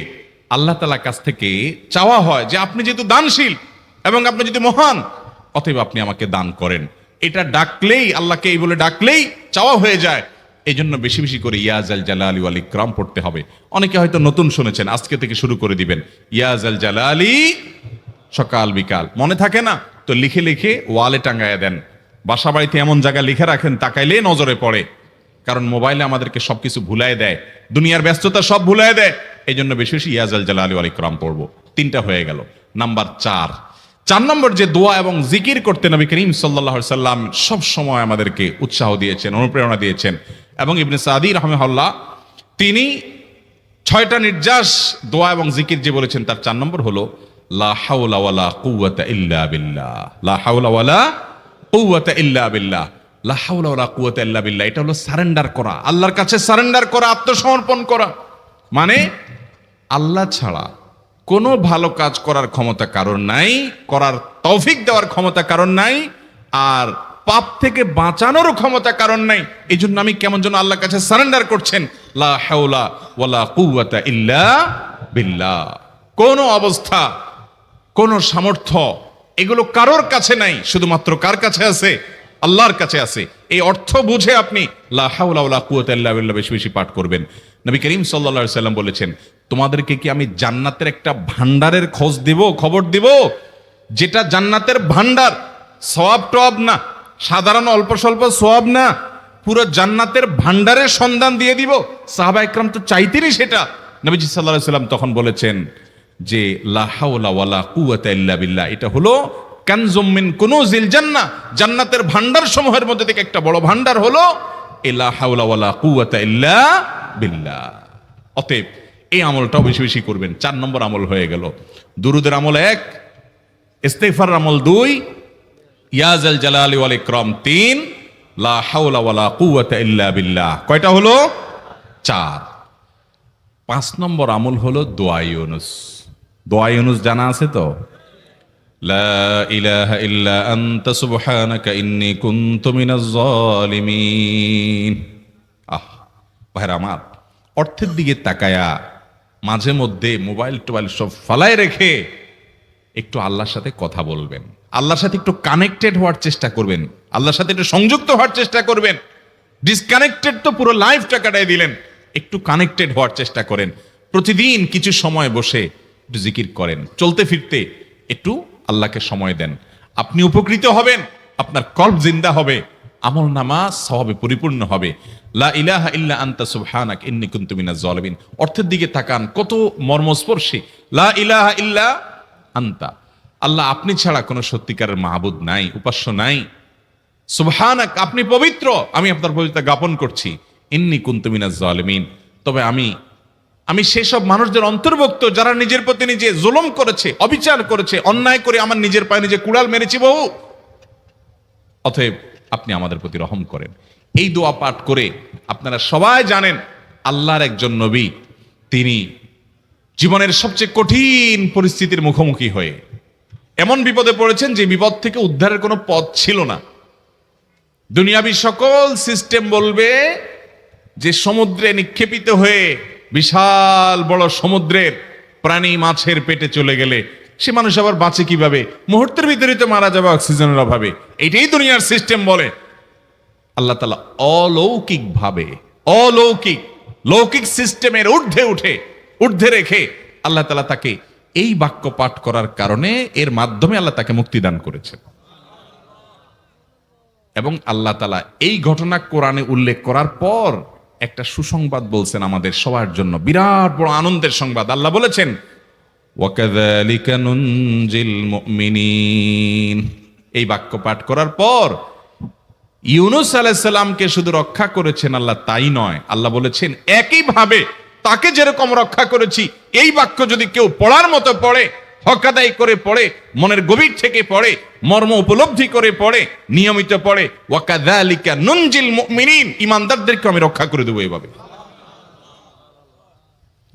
আল্লাহ তাআলার কাছ থেকে চাওয়া হয় যে আপনি যেহেতু দানশীল এবং আপনি যদি মহান, অতএব আপনি আমাকে দান করেন। এটা ডাকলেই, আল্লাহকে এই বলে ডাকলেই চাওয়া হয়ে যায়। এই জন্য বেশি বেশি করে ইয়া যাল জালালি ওয়াল ইকরাম পড়তে হবে। অনেকে হয়তো নতুন শুনেছেন, আজকে থেকে শুরু করে দিবেন ইয়া যাল জালালি, সকাল বিকাল মনে থাকে না তো লিখে লিখে ওয়ালে টাঙ্গায়া দেন, বাসা বাড়িতে এমন জায়গায় লিখে রাখেন তাকাইলে নজরে পড়ে। কারণ মোবাইলে আমাদেরকে সবকিছু ভুলায় দেয়, দুনিয়ার ব্যস্ততা সব ভুলায় দেয়। এই জন্য বেশি বেশি ইয়া যাল জালালি ওয়াল ইকরাম পড়বো। 3টা হয়ে গেল। নাম্বার 4 নম্বর যে দোয়া এবং জিকির করতে নবী করিম সাল্লাল্লাহু আলাইহি সাল্লাম সব সময় আমাদেরকে উৎসাহ দিয়েছেন, অনুপ্রেরণা দিয়েছেন। এবং ইবনে সাদি রাহিমাহুল্লাহ তিনি 6টা নির্যাস দোয়া এবং জিকির যে বলেছেন, তার 4 নম্বর হলো লা হাওলা ওয়ালা কুওয়াতা ইল্লা বিল্লাহ। লা হাওলা ওয়ালা কুওয়াতা ইল্লা বিল্লাহ। লা হাওলা ওয়ালা কুওয়াতা ইল্লা বিল্লাহ, এটা হলো সারেন্ডার করা, আল্লাহর কাছে সারেন্ডার করা, আত্মসমর্পণ করা। মানে আল্লাহ ছাড়া কোনো ভালো কাজ করার ক্ষমতা কারণ নাই, করার তৌফিক দেওয়ার ক্ষমতা কারণ নাই, আর পাপ থেকে বাঁচানোরও ক্ষমতা কারণ নাই। এই জন্য আমি কেমন যেন আল্লাহর কাছে সারেন্ডার করছেন, লা হাওলা ওয়ালা কুওয়াতা ইল্লা বিল্লাহ। কোনো অবস্থা, কোন সামর্থ্য এগুলো কারোর কাছে নাই, শুধুমাত্র কার কাছে আছে? আল্লাহর কাছে আছে। এই অর্থ বুঝে আপনি লা হাওলা ওয়ালা কুওয়াতা ইল্লা বিল্লাহ বেশি বেশি পাঠ করবেন। নবী করিম সাল্লাল্লাহু আলাইহি সাল্লাম বলেছেন তোমাদেরকে কি আমি জান্নাতের একটা ভান্ডারের খবর দিব, যেটা জান্নাতের ভান্ডার, সওয়াব টওয়াব না, সাধারণ অল্প স্বল্প সওয়াব না, পুরো জান্নাতের ভান্ডারের সন্ধান দিয়ে দিব। সাহাবা ইকরাম তো চাইতেনই সেটা। নবীজি সাল্লাল্লাহু আলাইহি সাল্লাম তখন বলেছেন যে লা হাওলা ওয়ালা কুওয়াতা ইল্লা বিল্লাহ, এটা হলো কানজুম মিন কুনুজিল জান্নাহ, জান্নাতের ভান্ডার সমূহের মধ্যে থেকে একটা বড় ভান্ডার হলো লা হাওলা ওয়ালা কুওয়াতা ইল্লা বিল্লাহ। অতএব এই আমলটাও বেশি বেশি করবেন। 4 নম্বর আমল হয়ে গেল। দুরুদের আমল 1, ইস্তিগফার আমল 2, ইয়া যাল জালালি ওয়াল ইকরাম 3, লা হাওলা ওয়ালা কুওয়াতা ইল্লা বিল্লাহ। কয়টা হলো? 4। 5 নম্বর আমল হলো দোয়া ইউনুস। দোয়া ইউনুস জানা আছে তো? লা ইলাহা ইল্লা আনতা সুবহানাকা ইন্নী কুনতু মিনাজ জালিমিন। ভাইরা আমার, অর্থের দিকে তাকায়া মাঝে মধ্যে মোবাইল টোবাইল সব ফালায় রেখে একটু আল্লাহর সাথে কথা বলবেন, আল্লাহর সাথে একটু কানেক্টেড হওয়ার চেষ্টা করবেন, আল্লাহর সাথে একটু সংযুক্ত হওয়ার চেষ্টা করবেন। ডিসকানেক্টেড তো পুরো লাইফটা কাটাই দিলেন, একটু কানেক্টেড হওয়ার চেষ্টা করেন। প্রতিদিন কিছু সময় বসে একটু জিকির করেন, চলতে ফিরতে একটু আল্লাহকে সময় দেন। আপনি উপকৃত হবেন, আপনার কল্ব জিন্দা হবে, আমল নামা সওয়াবে পরিপূর্ণ হবে। লা ইলাহা ইল্লা আনতা সুবহানাক ইন্নী কুনতু মিনাজ জালিমিন। অর্থের দিকে তাকান, কত মর্মস্পর্শী। লা ইলাহা ইল্লা আনতা, আল্লাহ আপনি ছাড়া কোনো সত্যিকারের মাহবুদ নাই, উপাস্য নাই। সুবহানাক, আপনি পবিত্র, আমি আপনার পবিত্রতা জ্ঞাপন করছি। ইন্নী কুনতু মিনাজ জালিমিন, তবে আমি সেসব মানুষদের অন্তর্ভুক্ত যারা নিজের প্রতি নিজে জুলুম করেছে, অবিচার করেছে, অন্যায় করে আমার নিজের পায়ে নিজে কুড়াল মেরেছি বহু। অতএব আপনি আমাদের প্রতি রহম করেন। এই দোয়া পাঠ করে আপনারা সবাই জানেন আল্লাহর একজন নবী, তিনি জীবনের সবচেয়ে কঠিন পরিস্থিতির মুখোমুখি হয়ে এমন বিপদে পড়েছেন যে বিপদ থেকে উদ্ধারের কোনো পথ ছিল না। দুনিয়াবী সকল সিস্টেম বলবে যে সমুদ্রে নিক্ষেপিত হয়ে বিশাল বড় সমুদ্রের প্রাণী মাছের পেটে চলে গেলে সে মানুষ আবার বাঁচে কিভাবে, মুহূর্তের ভিতরে তো মারা যাবে অক্সিজেনের অভাবে। এটাই দুনিয়ার সিস্টেম বলে। আল্লাহ তাআলা অলৌকিক ভাবে লৌকিক সিস্টেমের ঊর্ধ্বে রেখে আল্লাহ তাআলা তাকে এই বাক্য পাঠ করার কারণে এর মাধ্যমে আল্লাহ তাকে মুক্তি দান করেছেন। এবং আল্লাহ তাআলা এই ঘটনা কোরআনে উল্লেখ করার পর একটা সুসংবাদ বলছেন আমাদের সবার জন্য, বিরাট বড় আনন্দের সংবাদ। আল্লাহ বলেছেন, ওয়াকাযালিকা নুনজিল মুমিনিন। এই বাক্য পাঠ করার পর ইউনূস আলাইহিস সালামকে শুধু রক্ষা করেছেন আল্লাহ তাই নয়, আল্লাহ বলেছেন একইভাবে তাকে যেরকম রক্ষা করেছি এই বাক্য যদি কেউ পড়ার মতো পড়ে, হক আদায় করে পড়ে, মনের গভীর থেকে পড়ে, মর্ম উপলব্ধি করে পড়ে, নিয়মিত পড়ে, ওয়াকাযালিকা নুনজিল মুমিনিন, ঈমানদারদেরকে আমি রক্ষা করে দেব এভাবে।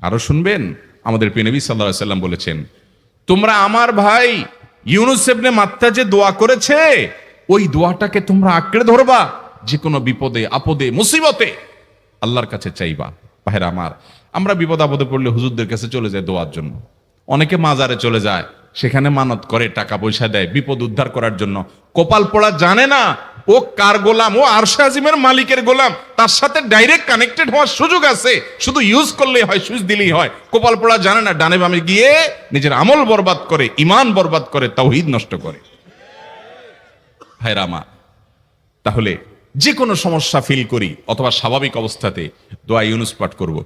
আরো শুনবেন, আমাদের প্রিয় নবী সাল্লাল্লাহু আলাইহি সাল্লাম বলেছেন, তোমরা আমার ভাই ইউনূস ইবনে মাত্তা যে দোয়া করেছে ওই দোয়াটাকে তোমরা আঁকড়ে ধরবা, যে কোনো বিপদে আপদে মুসিবতে আল্লাহর কাছে চাইবা। ভাইরা আমার, আমরা বিপদ আপদে পড়লে হুজুরদের কাছে চলে যায় দোয়ার জন্য, অনেকে মাজারে চলে যায়, সেখানে মানত করে, টাকা পয়সা দেয় বিপদ উদ্ধার করার জন্য। কপাল পোড়া জানে না ও কার গোলাম, ও আরশে আজিমের মালিকের গোলাম, তার সাথে ডাইরেক্ট কানেক্টেড হওয়ার সুযোগ আছে, শুধু ইউজ করলেই হয়, সুইচ দিলেই হয়। কপাল পোড়া জানে না, ডানে বামে গিয়ে নিজের আমল বরবাদ করে, ঈমান বরবাদ করে, তাওহীদ নষ্ট করে। ভাইরা আমার, তাহলে যে কোনো সমস্যা ফিল করি অথবা স্বাভাবিক অবস্থাতে দোয়া ইউনূস পাঠ করব,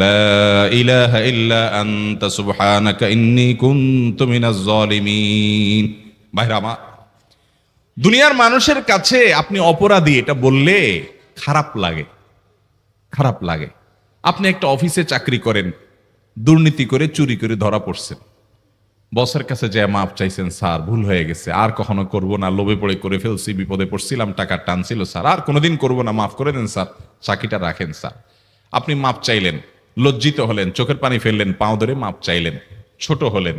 লা ইলাহা ইল্লা আনতা সুবহানাকা ইন্নী কুনতু মিনাজ জালিমিন। ভাইরা আমার, দুনিয়ার মানুষের কাছে আপনি অপরাধী এটা বললে খারাপ লাগে। আপনি একটা অফিসে চাকরি করেন, দুর্নীতি করে চুরি করে ধরা পড়ছেন, বসের কাছে যে মাপ চাইছেন, স্যার ভুল হয়ে গেছে, আর কখনো করব না, লোভে পড়ে করে ফেলছি, বিপদে পড়ছিলাম, টাকা টানছিল স্যার, আর কোনোদিন করব না, মাফ করে দেন স্যার, চাকরিটা রাখেন স্যার। আপনি মাপ চাইলেন, লজ্জিত হলেন, চোখের পানি ফেললেন, পাও ধরে মাপ চাইলেন, ছোট হলেন।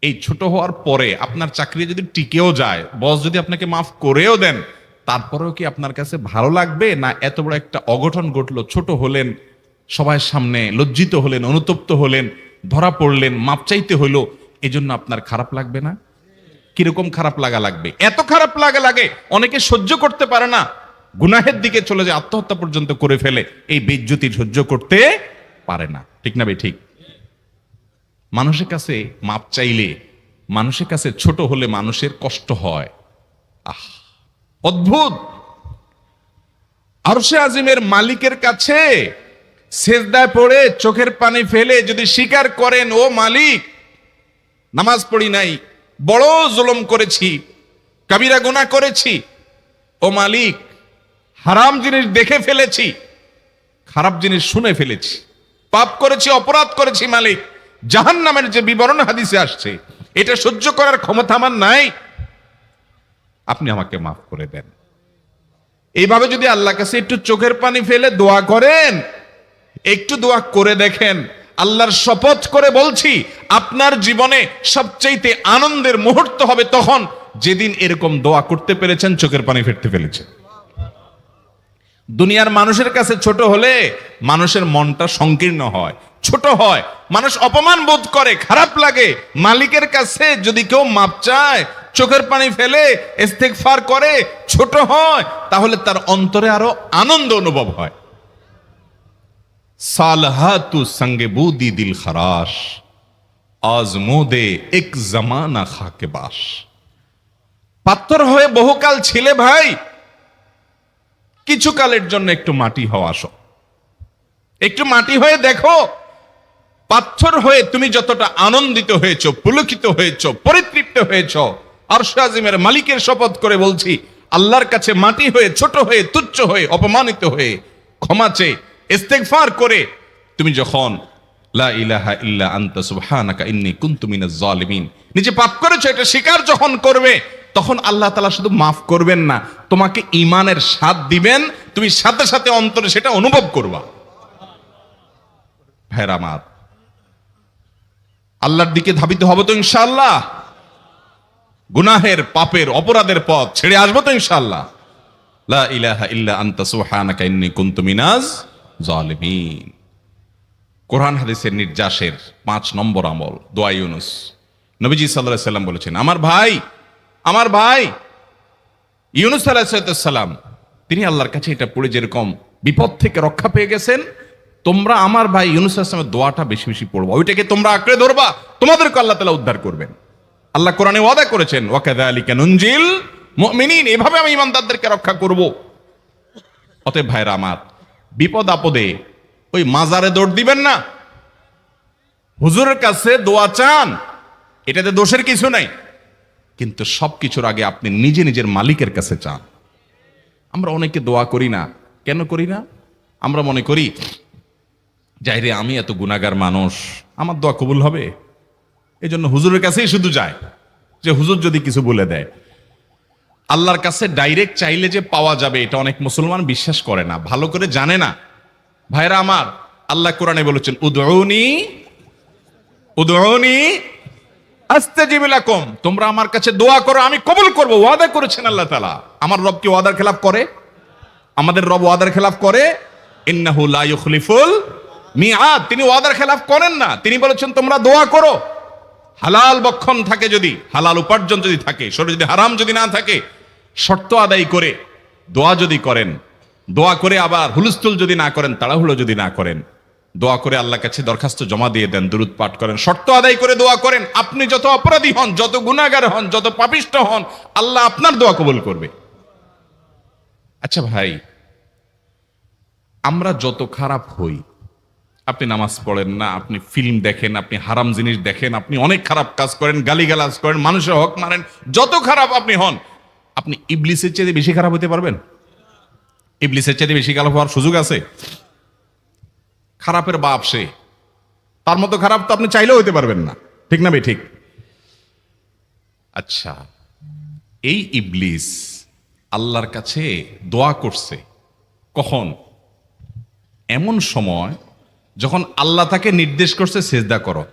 এই ছোট হওয়ার পরে আপনার চাকরি যদি টিকেও যায়, বস যদি আপনাকে মাফ করেও দেন, তারপরেও কি আপনার কাছে ভালো লাগবে? না এত বড় একটা অঘটন ঘটলো, ছোট হলেন, সবার সামনে লজ্জিত হলেন, অনুতপ্ত হলেন, ধরা পড়লেন, মাপ চাইতে হইলো, এই জন্য আপনার খারাপ লাগবে না? কিরকম খারাপ লাগবে? এত খারাপ লাগে অনেকে সহ্য করতে পারে না, গুনাহের দিকে চলে যায়, আত্মহত্যা পর্যন্ত করে ফেলে, এই বেইজ্জতি সহ্য করতে পারে না। ঠিক না ভাই? ঠিক। মানুষের কাছে মাপ চাইলে, মানুষের কাছে ছোট হলে মানুষের কষ্ট হয়। অদ্ভুত। আরশে আজিমের মালিকের কাছে সেজদায় পড়ে চোখের পানি ফেলে যদি স্বীকার করেন, ও মালিক, নামাজ পড়ি নাই, বড় জুলুম করেছি, কাবিরা গুনাহ করেছি, ও মালিক, হারাম জিনিস দেখে ফেলেছি, খারাপ জিনিস শুনে ফেলেছি, পাপ করেছি, অপরাধ করেছি মালিক, জাহান্নামের যে বিবরণ হাদিসে আসছে এটা সহ্য করার ক্ষমতা আমার নাই, আপনি আমাকে মাফ করে দেন। এইভাবে যদি আল্লাহর কাছে একটু চোখের পানি ফেলে দোয়া করেন, একটু দোয়া করে দেখেন, আল্লাহর শপথ করে বলছি, আপনার জীবনে সবচেয়ে আনন্দের মুহূর্ত হবে তখন যেদিন এরকম দোয়া করতে পেরেছেন, চোখের পানি ফেলতে পেরেছেন। দুনিয়ার মানুষের কাছে ছোট হলে মানুষের মনটা সংকীর্ণ হয়, ছোট হয়, মানুষ অপমান বোধ করে, খারাপ লাগে। মালিকের কাছে যদি কেউ মাপ চায়, চোখের পানি ফেলে, ইস্তেগফার করে, ছোট হয়, তাহলে তার অন্তরে আরো আনন্দ অনুভব হয়। সালহাতু সঙ্গে বুদি দিল খরাশ, আজমোদে এক জামানা খাকে বাস। পাথর হয়ে বহুকাল ছিলে ভাই, কিছু কালের জন্য একটু মাটি হও, আসো, একটু মাটি হয়ে দেখো। পাথর হয়ে তুমি যতটা আনন্দিত হয়েছো, পুলকিত হয়েছো, পরিতৃপ্ত হয়েছো, আরশে আজিমের মালিকের শপথ করে বলছি, আল্লাহর কাছে মাটি হয়ে, ছোট হয়ে, তুচ্ছ হয়ে, অপমানিত হয়ে, ক্ষমা চেয়ে, ইস্তেগফার করে তুমি যখন লা ইলাহা ইল্লা আনতা সুবহানাকা ইন্নী কুনতু মিনাজ জালিমিন, নিজে পাপ করেছো এটা স্বীকার যখন করবে, তখন আল্লাহ তাআলা শুধু মাফ করবেন না, তোমাকে ঈমানের স্বাদ দিবেন, তুমি সাথে সাথে অন্তরে সেটা অনুভব করবা। ভাইরা আমার, আল্লাহর দিকে ধাবিত হবে তো ইনশাআল্লাহ? গুনাহের, পাপের, অপরাধের পথ ছেড়ে আসবো তো ইনশাআল্লাহ? লা ইলাহা ইল্লা আনতা সুবহানাকা ইন্নী কুনতু মিনাজ জালিমিন। কোরআন হাদিসের নির্যাসের 5 নম্বর আমল দোয়া ইউনুস। নবীজি সাল্লাল্লাহু আলাইহি সাল্লাম বলেছেন, আমার ভাই ইউনুস আলাইহিস সালাম, তিনি আল্লাহর কাছে এটা পড়ে যেরকম বিপদ থেকে রক্ষা পেয়ে গেছেন, তোমরা আমার ভাই ইউনুস আলাইহিস সালামের দোয়াটা বেশি বেশি পড়বা, ওইটাকে তোমরা আঁকড়ে ধরবা, তোমাদেরকে আল্লাহ তাআলা উদ্ধার করবেন। আল্লাহ কোরআনে ওয়াদা করেছেন, ওয়া কাযালিকা নুনজিল মুমিনিন, এভাবে আমি ঈমানদারদেরকে রক্ষা করব। অতএব ভাইরা আমার, বিপদ আপদে ওই মাজারে দৌড় দিবেন না, হুজুরের কাছে দোয়া চান, এটাতে দোষের কিছু নাই, কিন্তু সবকিছুর আগে আপনি নিজে নিজের মালিকের কাছে চান। আমরা অনেকে দোয়া করি না, কেন করি না? আমরা মনে করি যাই রে, আমি এত গুনাহগার মানুষ, আমার দোয়া কবুল হবে, এই জন্য হুজুরের কাছেই শুধু যায়, যে হুজুর যদি কিছু বলে দেয়। আল্লাহর কাছে ডাইরেক্ট চাইলে যে পাওয়া যাবে, এটা অনেক মুসলমান বিশ্বাস করে না, ভালো করে জানে না। ভাইরা আমার, আল্লাহ কোরআনে বলেছেন, উদউনি আস্তাজিব লাকুম, তোমরা আমার কাছে দোয়া করো, আমি কবুল করব, ওয়াদা করেছেন আল্লাহ তাআলা। আমার রব কি ওয়াদার খেলাফ করে? আমাদের রব ওয়াদার খেলাফ করে? ইন্নাহু লা ইউখলিফুল মিআদ, তিনি ওয়াদার খেলাফ করেন না। তিনি বলেছেন তোমরা দোয়া করো, হালাল বক্ষণ থাকে, যদি হালাল উপার্জন যদি থাকে, শরীরে যদি হারাম যদি না থাকে, শর্ত আদায় করে দোয়া যদি করেন, দোয়া করে আবার হুলস্থুল যদি না করেন, তাড়াহুড়ো যদি না করেন, দোয়া করে আল্লাহর কাছে দরখাস্ত জমা দিয়ে দেন, দুরূদ পাঠ করেন, শর্ত আদায় করে দোয়া করেন, আপনি যত অপরাধী হন, যত গুনাহগার হন, যত পাপিষ্ঠ হন, আল্লাহ আপনার দোয়া কবুল করবে। আচ্ছা ভাই, আমরা যত খারাপ হই, আপনি নামাজ পড়েন না, আপনি ফিল্ম দেখেন, আপনি হারাম জিনিস দেখেন, আপনি অনেক খারাপ কাজ করেন, গালিগালাজ করেন, মানুষের হক মারেন, যত খারাপ আপনি হন, আপনি ইবলিসের চেয়ে বেশি খারাপ হতে পারবেন? ইবলিসের চেয়ে বেশি খারাপ হওয়ার সুযোগ আছে? খারাপের বাপ সে, তার মতো খারাপ তো আপনি চাইলেও হতে পারবেন না, ঠিক না ভাই? ঠিক। আচ্ছা, এই ইবলিস আল্লাহর কাছে দোয়া করছে কখন? এমন সময় যখন আল্লাহ তাকে নির্দেশ করছে সিজদা করো,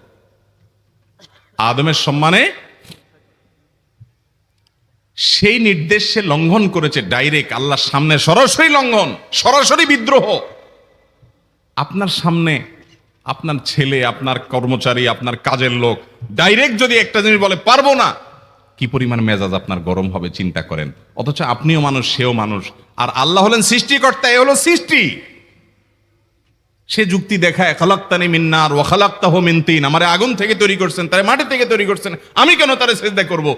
আদমের সম্মানে। সেই নির্দেশ সে লঙ্ঘন করেছে, ডাইরেক্ট আল্লাহর সামনে সরাসরি লঙ্ঘন, সরাসরি বিদ্রোহ। আপনার সামনে আপনার ছেলে, আপনার কর্মচারী, আপনার কাজের লোক ডাইরেক্ট যদি একটা জিনিস বলে পারবো না, কি পরিমাণ মেজাজ আপনার গরম হবে চিন্তা করেন। অথচ আপনিও মানুষ, সেও মানুষ, আর আল্লাহ হলেন সৃষ্টিকর্তা, এ হলো সৃষ্টি। সে যুক্তি দেখায়, খালাক্তানি মিন নার ওয়া খালাক্তাহু মিন তিন, আমারে আগুন থেকে তৈরি করছেন, তারে মাটি থেকে তৈরি করছেন, আমি কেন তারে সিজদা করব?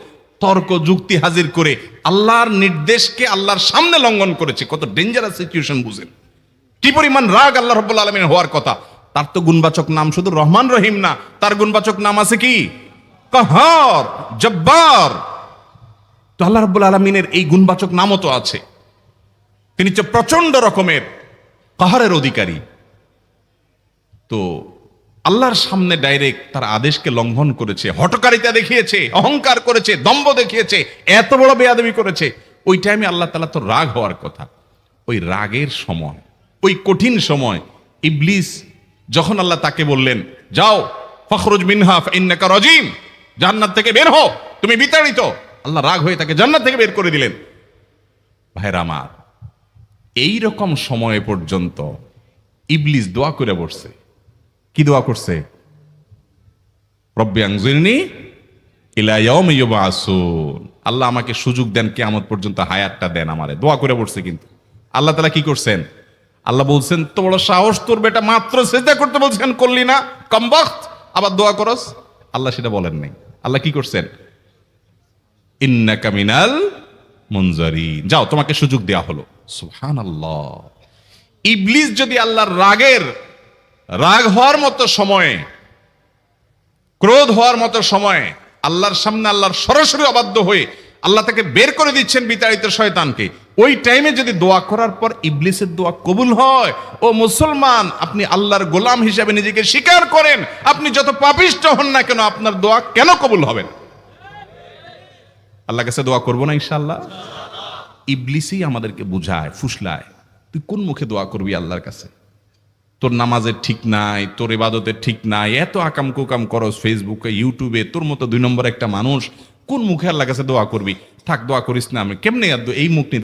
তর্ক যুক্তি হাজির করে আল্লাহর নির্দেশকে আল্লাহর সামনে লঙ্ঘন করেছে। কত ডেঞ্জারাস সিচুয়েশন বুঝেন, কি পরিমাণ রাগ আল্লাহ রাব্বুল আলামিনের হওয়ার কথা। তার তো গুণবাচক নাম শুধু রহমান রহিম না, তার গুণবাচক নাম আছে কি? কাহার, জব্বার। তো আল্লাহ রাব্বুল আলামিনের এই গুণবাচক নামও তো আছে। তিনি তো প্রচন্ড রকমের কাহারের অধিকারী। তো আল্লাহর সামনে ডাইরেক্ট তার আদেশকে লঙ্ঘন করেছে, হঠকারিতা দেখিয়েছে, অহংকার করেছে, দম্ভ দেখিয়েছে, এত বড় বেয়াদবি করেছে। ওই টাইমে আল্লাহ তাআলা তো রাগ হওয়ার কথা। ওই রাগের সময়, ওই কঠিন সময় ইবলিস যখন আল্লাহ তাকে বললেন, যাও ফখরুজ মিনহা ফাইন্নাকা রাজিম, জান্নাত থেকে বের হও, তুমি বিতাড়িত, আল্লাহ রাগ হয়ে তাকে জান্নাত থেকে বের করে দিলেন। ভাইরা আমার, এই রকম সময় পর্যন্ত ইবলিস দোয়া করে বসছে। কি দোয়া করছে? রব্বি আনজিরনি ইলা ইয়াউমি ইউবআসুন, আল্লাহ আমাকে সুযোগ দেন, কিয়ামত পর্যন্ত হায়াতটা দেন আমারে, দোয়া করে বসছে। কিন্তু আল্লাহ তাআলা কি করছেন? আল্লাহ বলছেন, তো বড় সাহস তোর, বেটা মাত্র সিজদা করতে বলছেন, করলি না, কমবখত, আবার দোয়া করস? আল্লাহ সেটা বলেন নাই। আল্লাহ কি করছেন? ইন্নাকা মিনাল মুনজারিন, যাও তোমাকে সুযোগ দেয়া হলো। সুবহানাল্লাহ। ইবলিস যদি আল্লাহর রাগ হওয়ার মতো সময়ে, ক্রোধ হওয়ার মতো সময়ে আল্লাহর সামনে আল্লাহর সরাসরি অবাধ্য হয়ে আল্লাহ তাকে বের করে দিচ্ছেন, বিতাড়িত শয়তানকে, ওই টাইমে যদি দোয়া করার পর ইবলিসের দোয়া কবুল হয়, ও মুসলমান, আপনি আল্লাহর গোলাম হিসেবে নিজেকে স্বীকার করেন, আপনি যত পাপিষ্ঠ হন না কেন, আপনার দোয়া কেন কবুল হবে না? আল্লাহর কাছে দোয়া করবো না ইনশাআল্লাহ? ইবলিসই আমাদেরকে বুঝায়, ফুসলায়, তুই কোন মুখে দোয়া করবি আল্লাহর কাছে? তোর নামাজের ঠিক নাই, তোর ইবাদতের ঠিক নাই, এত আকাম কুকাম করস ফেসবুকে ইউটিউবে, তোর মতো 2 নম্বর একটা মানুষ, কোন মুখে আল্লাহর কাছে দোয়া করবি? থাক, দোয়া করিস না। আমি কেমনে এই মুখ নিয়ে